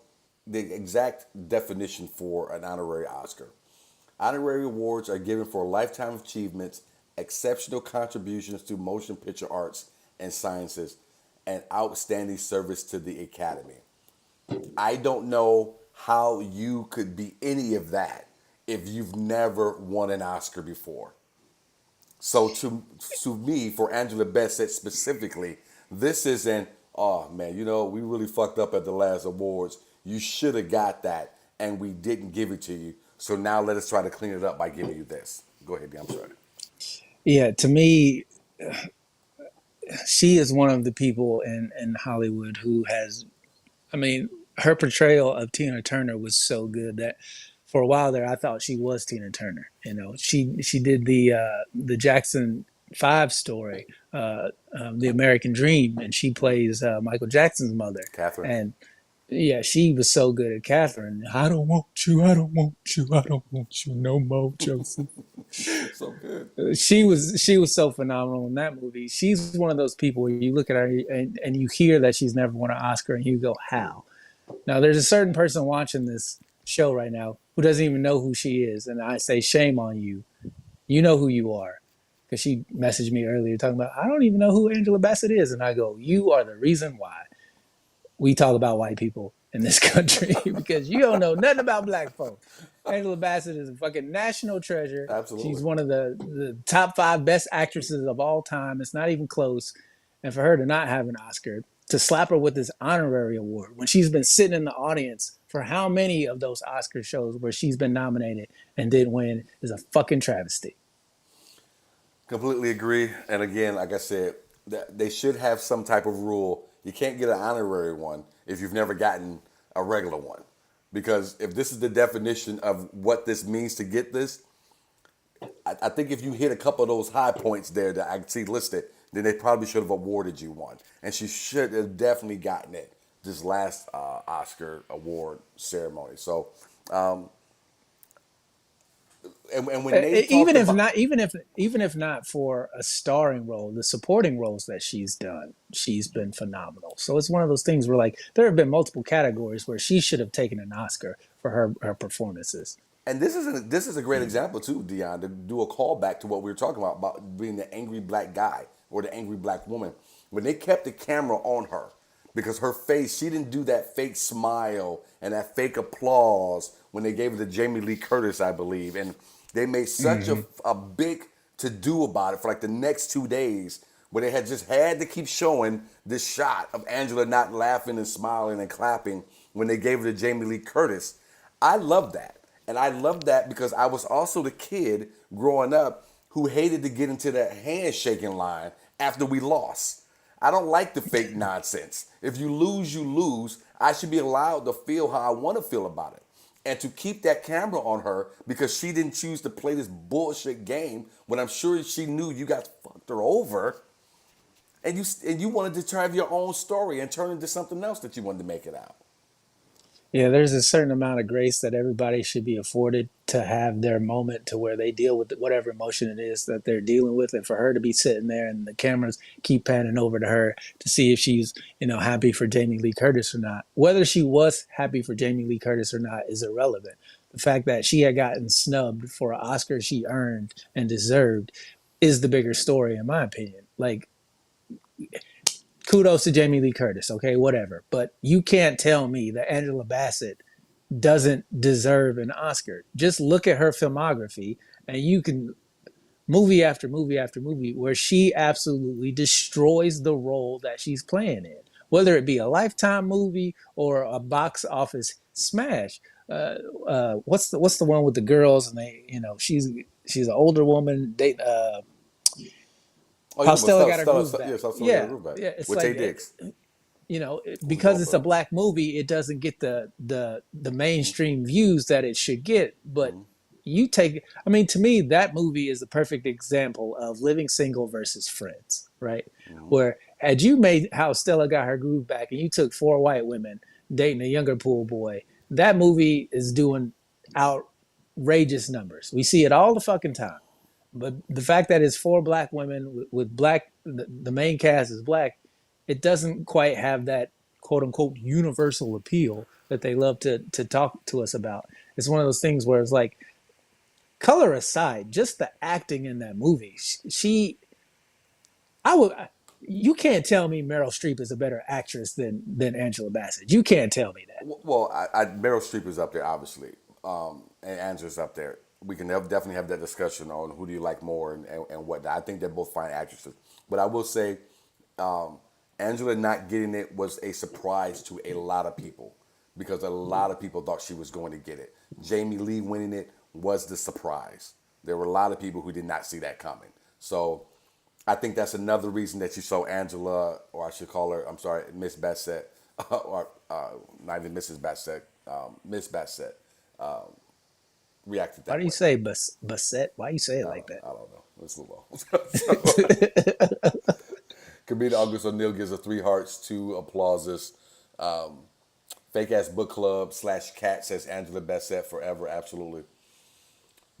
[SPEAKER 1] the exact definition for an honorary Oscar. Honorary awards are given for lifetime achievements, exceptional contributions to motion picture arts and sciences, and outstanding service to the Academy. I don't know how you could be any of that if you've never won an Oscar before. So to me, for Angela Bassett specifically, this isn't, oh man, we really fucked up at the last awards. You should have got that, and we didn't give it to you. So now let us try to clean it up by giving you this. Go ahead, B. I'm sorry.
[SPEAKER 2] yeah, to me, she is one of the people in Hollywood who has, I mean, her portrayal of Tina Turner was so good that for a while there I thought she was Tina Turner. She did the Jackson 5 story, the American Dream, and she plays Michael Jackson's mother.
[SPEAKER 1] Catherine.
[SPEAKER 2] And yeah, she was so good at Catherine. I don't want you, I don't want you, I don't want you no more, Joseph.
[SPEAKER 1] So good.
[SPEAKER 2] She was so phenomenal in that movie. She's one of those people where you look at her and you hear that she's never won an Oscar and you go, how? Now there's a certain person watching this show right now who doesn't even know who she is, and I say shame on you. You know who you are. Because she messaged me earlier talking about I don't even know who Angela Bassett is, and I go, you are the reason why we talk about white people in this country because you don't know nothing about black folk. Angela Bassett is a fucking national treasure. She's
[SPEAKER 1] Absolutely.
[SPEAKER 2] one of the top 5 best actresses of all time. It's not even close. And for her to not have an Oscar, to slap her with this honorary award when she's been sitting in the audience for how many of those Oscar shows where she's been nominated and didn't win is a fucking travesty.
[SPEAKER 1] Completely agree. And again, like I said, they should have some type of rule. You can't get an honorary one if you've never gotten a regular one. Because if this is the definition of what this means to get this, I think if you hit a couple of those high points there that I see listed, then they probably should have awarded you one. And she should have definitely gotten it this last Oscar award ceremony. So, and when they talked
[SPEAKER 2] Even if
[SPEAKER 1] about,
[SPEAKER 2] not, even if not for a starring role, the supporting roles that she's done, she's been phenomenal. So it's one of those things where like there have been multiple categories where she should have taken an Oscar for her performances.
[SPEAKER 1] and this is a great example too, Dion, to do a callback to what we were talking about being the angry black guy or the angry black woman. When they kept the camera on her, because her face, she didn't do that fake smile and that fake applause when they gave it to Jamie Lee Curtis, I believe, and they made such a big to do about it for like the next 2 days, where they had just had to keep showing this shot of Angela not laughing and smiling and clapping when they gave it to Jamie Lee Curtis. I love that. And I love that because I was also the kid growing up who hated to get into that handshaking line after we lost. I don't like the fake nonsense. If you lose, you lose. I should be allowed to feel how I want to feel about it. And to keep that camera on her because she didn't choose to play this bullshit game when I'm sure she knew you guys fucked her over, and you wanted to try your own story and turn it into something else that you wanted to make it out.
[SPEAKER 2] Yeah, there's a certain amount of grace that everybody should be afforded to have their moment to where they deal with whatever emotion it is that they're dealing with. And for her to be sitting there and the cameras keep panning over to her to see if she's, happy for Jamie Lee Curtis or not. Whether she was happy for Jamie Lee Curtis or not is irrelevant. The fact that she had gotten snubbed for an Oscar she earned and deserved is the bigger story, in my opinion. Like, kudos to Jamie Lee Curtis, okay, whatever. But you can't tell me that Angela Bassett doesn't deserve an Oscar. Just look at her filmography, and you can movie after movie after movie where she absolutely destroys the role that she's playing in, whether it be a Lifetime movie or a box office smash. What's the one with the girls and she's an older woman.
[SPEAKER 1] Oh, you
[SPEAKER 2] How
[SPEAKER 1] talking about
[SPEAKER 2] Stella
[SPEAKER 1] Stella,
[SPEAKER 2] got her
[SPEAKER 1] Stella,
[SPEAKER 2] groove
[SPEAKER 1] Stella, yeah,
[SPEAKER 2] back.
[SPEAKER 1] Stella got her
[SPEAKER 2] Yeah,
[SPEAKER 1] groove back
[SPEAKER 2] yeah. It's
[SPEAKER 1] with
[SPEAKER 2] like
[SPEAKER 1] Tay Diggs, Whoopi
[SPEAKER 2] because it's a
[SPEAKER 1] Goldberg.
[SPEAKER 2] black movie, it doesn't get the mainstream views that it should get. But you take, I mean, to me, that movie is the perfect example of living single versus friends, right?
[SPEAKER 1] Hmm.
[SPEAKER 2] Where had you made how Stella got her groove back and you took four white women dating a younger pool boy, that movie is doing outrageous numbers. We see it all the fucking time. But the fact that it's four black women with black, the main cast is black, it doesn't quite have that quote unquote universal appeal that they love to talk to us about. It's one of those things where it's like, color aside, just the acting in that movie. I would, you can't tell me Meryl Streep is a better actress than Angela Bassett. You can't tell me that.
[SPEAKER 1] Well, Meryl Streep is up there, obviously, and Angela's up there. We can definitely have that discussion on who do you like more and whatnot. I think they're both fine actresses. But I will say, Angela not getting it was a surprise to a lot of people because a lot of people thought she was going to get it. Jamie Lee winning it was the surprise. There were a lot of people who did not see that coming. So I think that's another reason that you saw Angela, or I should call her, I'm sorry, Miss Bassett, or not even Mrs. Bassett, Miss Bassett, reacted
[SPEAKER 2] Why
[SPEAKER 1] that
[SPEAKER 2] do you
[SPEAKER 1] way.
[SPEAKER 2] say Bassett? Why do you say it like
[SPEAKER 1] I don't know. Let's move on.
[SPEAKER 2] that?
[SPEAKER 1] Comedian August O'Neill gives a three hearts, two applauses. Fake ass book club / cat says Angela Bassett forever, absolutely.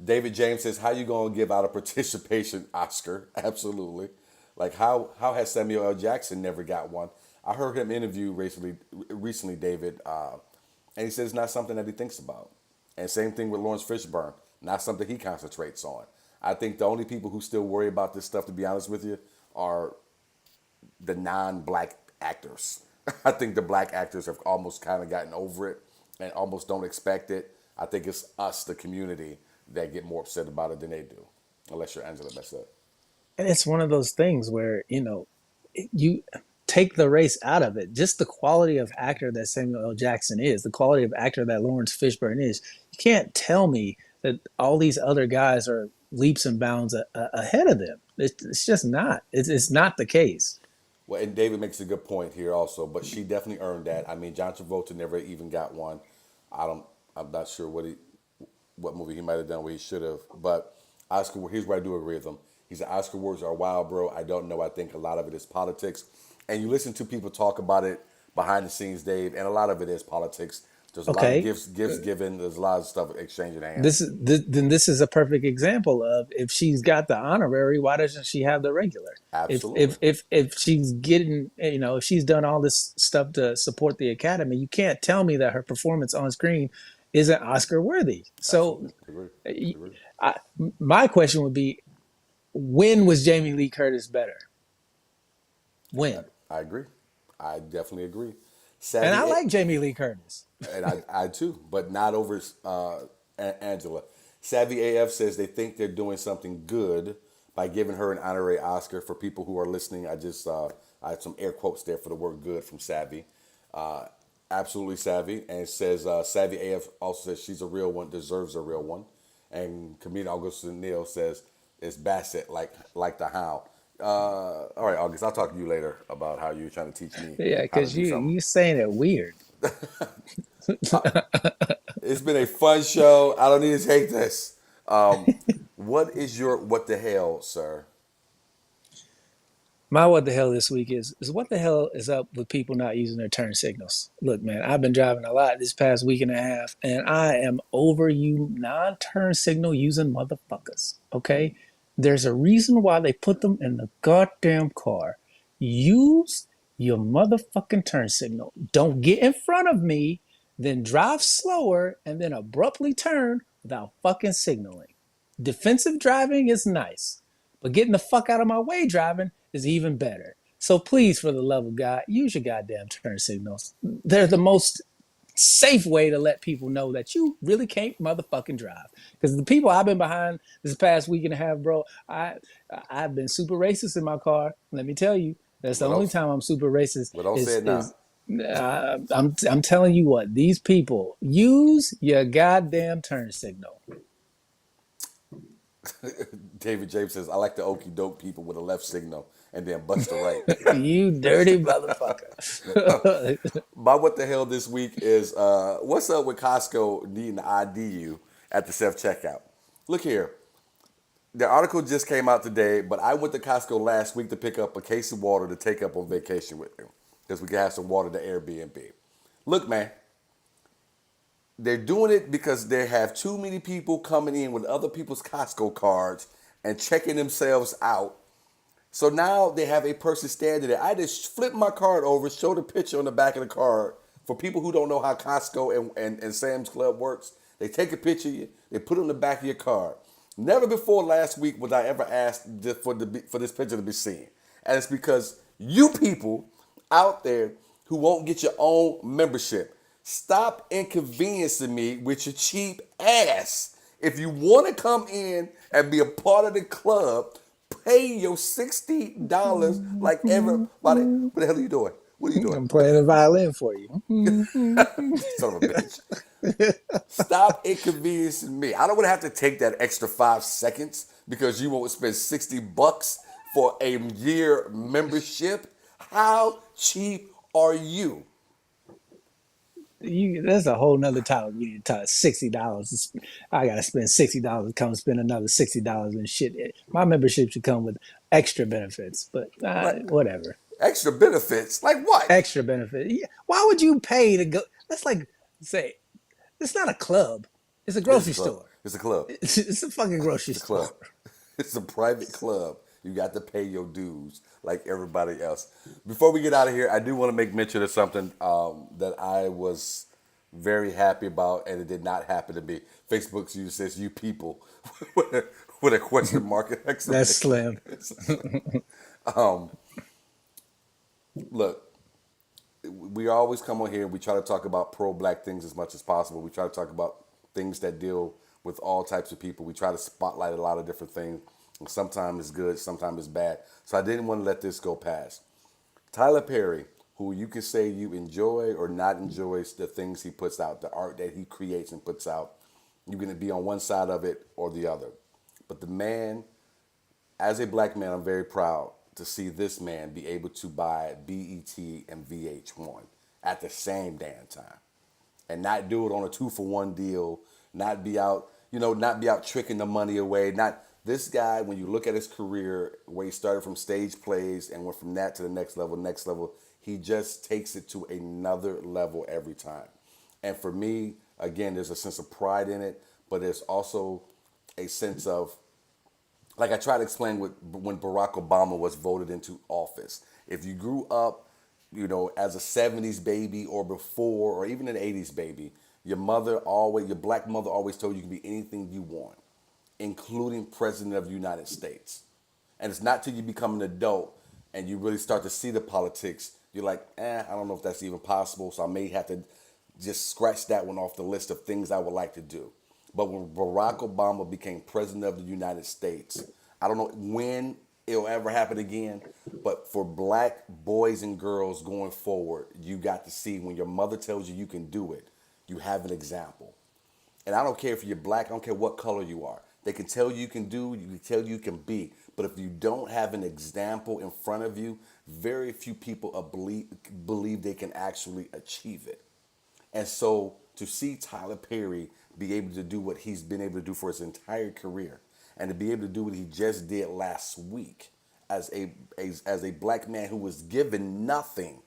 [SPEAKER 1] David James says, "How you gonna give out a participation Oscar?" Absolutely. Like how has Samuel L. Jackson never got one? I heard him interview recently, David, and he says it's not something that he thinks about. And same thing with Lawrence Fishburne, not something he concentrates on. I think the only people who still worry about this stuff, to be honest with you, are the non-black actors. I think the black actors have almost kind of gotten over it and almost don't expect it. I think it's us, the community, that get more upset about it than they do, unless you're Angela Bassett.
[SPEAKER 2] And it's one of those things where, you take the race out of it. Just the quality of actor that Samuel L. Jackson is, the quality of actor that Lawrence Fishburne is. You can't tell me that all these other guys are leaps and bounds ahead of them. It's just not. It's not the case.
[SPEAKER 1] Well, and David makes a good point here also, but she definitely earned that. I mean, John Travolta never even got one. I don't. I'm not sure what movie he might have done where he should have. But Oscar, here's where I do agree with him. He said Oscar awards are wild, bro. I don't know. I think a lot of it is politics, and you listen to people talk about it behind the scenes, Dave, and a lot of it is politics. There's a lot of
[SPEAKER 2] Okay,
[SPEAKER 1] gifts given. There's a lot of stuff exchanging hands.
[SPEAKER 2] this is a perfect example of, if she's got the honorary, why doesn't she have the regular?
[SPEAKER 1] Absolutely,
[SPEAKER 2] If she's getting, if she's done all this stuff to support the academy, you can't tell me that her performance on screen isn't Oscar worthy. So
[SPEAKER 1] absolutely, agree, agree.
[SPEAKER 2] I, my question would be, when was Jamie Lee Curtis better? When?
[SPEAKER 1] I agree. I definitely agree.
[SPEAKER 2] And I
[SPEAKER 1] Savvy,
[SPEAKER 2] like Jamie Lee Curtis.
[SPEAKER 1] and I too, but not over Angela. Savvy AF says they think they're doing something good by giving her an honorary Oscar. For people who are listening, I had some air quotes there for the word "good" from Savvy. Uh, Absolutely savvy, and it says Savvy AF also says she's a real one, deserves a real one, and comedian August Neal says it's Bassett like the Hound. All right, August, I'll talk to you later about how you're trying to teach me
[SPEAKER 2] Yeah,
[SPEAKER 1] how to
[SPEAKER 2] because
[SPEAKER 1] do
[SPEAKER 2] you
[SPEAKER 1] something.
[SPEAKER 2] you saying it weird.
[SPEAKER 1] It's been a fun show. I don't need to take this. What is your what the hell, sir?
[SPEAKER 2] My what the hell this week is what the hell is up with people not using their turn signals? Look, man, I've been driving a lot this past week and a half, and I am over you non-turn signal using motherfuckers. Okay, there's a reason why they put them in the goddamn car. Use your motherfucking turn signal. Don't get in front of me, then drive slower, and then abruptly turn without fucking signaling. Defensive driving is nice, but getting the fuck out of my way driving is even better. So please, for the love of God, use your goddamn turn signals. They're the most safe way to let people know that you really can't motherfucking drive. Because the people I've been behind this past week and a half, bro, I've been super racist in my car. Let me tell you, that's the
[SPEAKER 1] Well,
[SPEAKER 2] only
[SPEAKER 1] don't,
[SPEAKER 2] time I'm super racist.
[SPEAKER 1] well, don't say
[SPEAKER 2] Is
[SPEAKER 1] it now.
[SPEAKER 2] is I'm telling you what, these people use your goddamn turn signal.
[SPEAKER 1] David James says I like the okey doke people with a left signal and then bust the right.
[SPEAKER 2] You dirty motherfucker.
[SPEAKER 1] My what the hell this week is what's up with Costco needing to ID you at the self checkout? Look here. The article just came out today, but I went to Costco last week to pick up a case of water to take up on vacation with me because we could have some water to Airbnb. Look, man, they're doing it because they have too many people coming in with other people's Costco cards and checking themselves out. So now they have a person standing there. I just flip my card over, show the picture on the back of the card. For people who don't know how Costco and Sam's Club works, they take a picture of you, they put it on the back of your card. Never before last week was I ever asked for this picture to be seen. And it's because you people out there who won't get your own membership, stop inconveniencing me with your cheap ass. If you want to come in and be a part of the club, pay your $60 like everybody. What the hell are you doing? What are you doing?
[SPEAKER 2] I'm playing the violin for you.
[SPEAKER 1] Son of a bitch. Stop inconveniencing me. I don't want to have to take that extra 5 seconds because you won't spend $60 for a year membership. How cheap are you?
[SPEAKER 2] That's a whole nother topic. We need to talk $60. I gotta spend $60 to come spend another $60 and shit. My membership should come with extra benefits, but
[SPEAKER 1] Like
[SPEAKER 2] whatever.
[SPEAKER 1] extra benefits? Like what?
[SPEAKER 2] Extra benefit. Yeah. Why would you pay to go? That's like say it's not a club. It's a
[SPEAKER 1] It is a
[SPEAKER 2] grocery
[SPEAKER 1] club.
[SPEAKER 2] store.
[SPEAKER 1] It's a club.
[SPEAKER 2] It's a fucking grocery
[SPEAKER 1] It's a club.
[SPEAKER 2] store.
[SPEAKER 1] It's a private club. You got to pay your dues like everybody else. Before we get out of here, I do want to make mention of something that I was very happy about, and it did not happen to me. Facebook's use says "you people" with a question mark and
[SPEAKER 2] That's
[SPEAKER 1] exclamation.
[SPEAKER 2] slim.
[SPEAKER 1] Look, we always come on here and we try to talk about pro-black things as much as possible. We try to talk about things that deal with all types of people. We try to spotlight a lot of different things. And sometimes it's good, sometimes it's bad. So I didn't want to let this go past. Tyler Perry, who you can say you enjoy or not enjoy the things he puts out, the art that he creates and puts out, you're going to be on one side of it or the other. But the man, as a black man, I'm very proud to see this man be able to buy BET and VH1 at the same damn time and not do it on a 2-for-1 deal, not be out, not be out tricking the money away. Not this guy, when you look at his career, where he started from stage plays and went from that to the next level, he just takes it to another level every time. And for me, again, there's a sense of pride in it, but there's also a sense of like I try to explain when Barack Obama was voted into office. If you grew up, as a 70s baby or before, or even an 80s baby, your black mother always told you can be anything you want, including president of the United States. And it's not till you become an adult and you really start to see the politics, you're like, I don't know if that's even possible. So I may have to just scratch that one off the list of things I would like to do. But when Barack Obama became president of the United States, I don't know when it'll ever happen again, but for black boys and girls going forward, you got to see when your mother tells you you can do it, you have an example. And I don't care if you're black, I don't care what color you are. They can tell you can do, you can tell you can be. But if you don't have an example in front of you, very few people believe they can actually achieve it. And so to see Tyler Perry be able to do what he's been able to do for his entire career, and to be able to do what he just did last week as a black man who was given nothing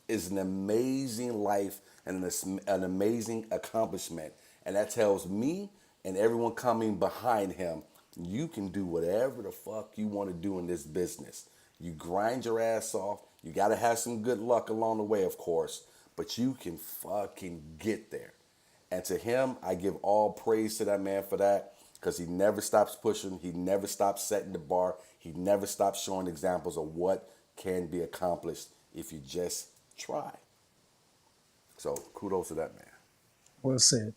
[SPEAKER 1] is an amazing life and an amazing accomplishment. And that tells me and everyone coming behind him, you can do whatever the fuck you want to do in this business. You grind your ass off. You got to have some good luck along the way, of course, but you can fucking get there. And to him, I give all praise to that man for that because he never stops pushing. He never stops setting the bar. He never stops showing examples of what can be accomplished if you just try. So kudos to that man.
[SPEAKER 2] Well said.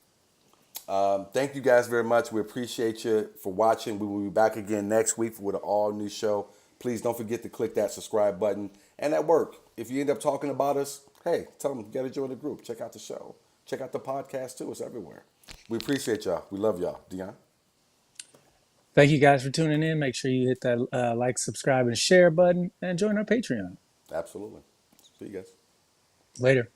[SPEAKER 1] Thank you guys very much. We appreciate you for watching. We will be back again next week with an all new show. Please don't forget to click that subscribe button. And at work, if you end up talking about us, hey, tell them you got to join the group. Check out the show. Check out the podcast too. It's everywhere. We appreciate y'all. We love y'all. Dion?
[SPEAKER 2] Thank you guys for tuning in. Make sure you hit that like, subscribe, and share button and join our Patreon.
[SPEAKER 1] Absolutely. See you guys.
[SPEAKER 2] Later.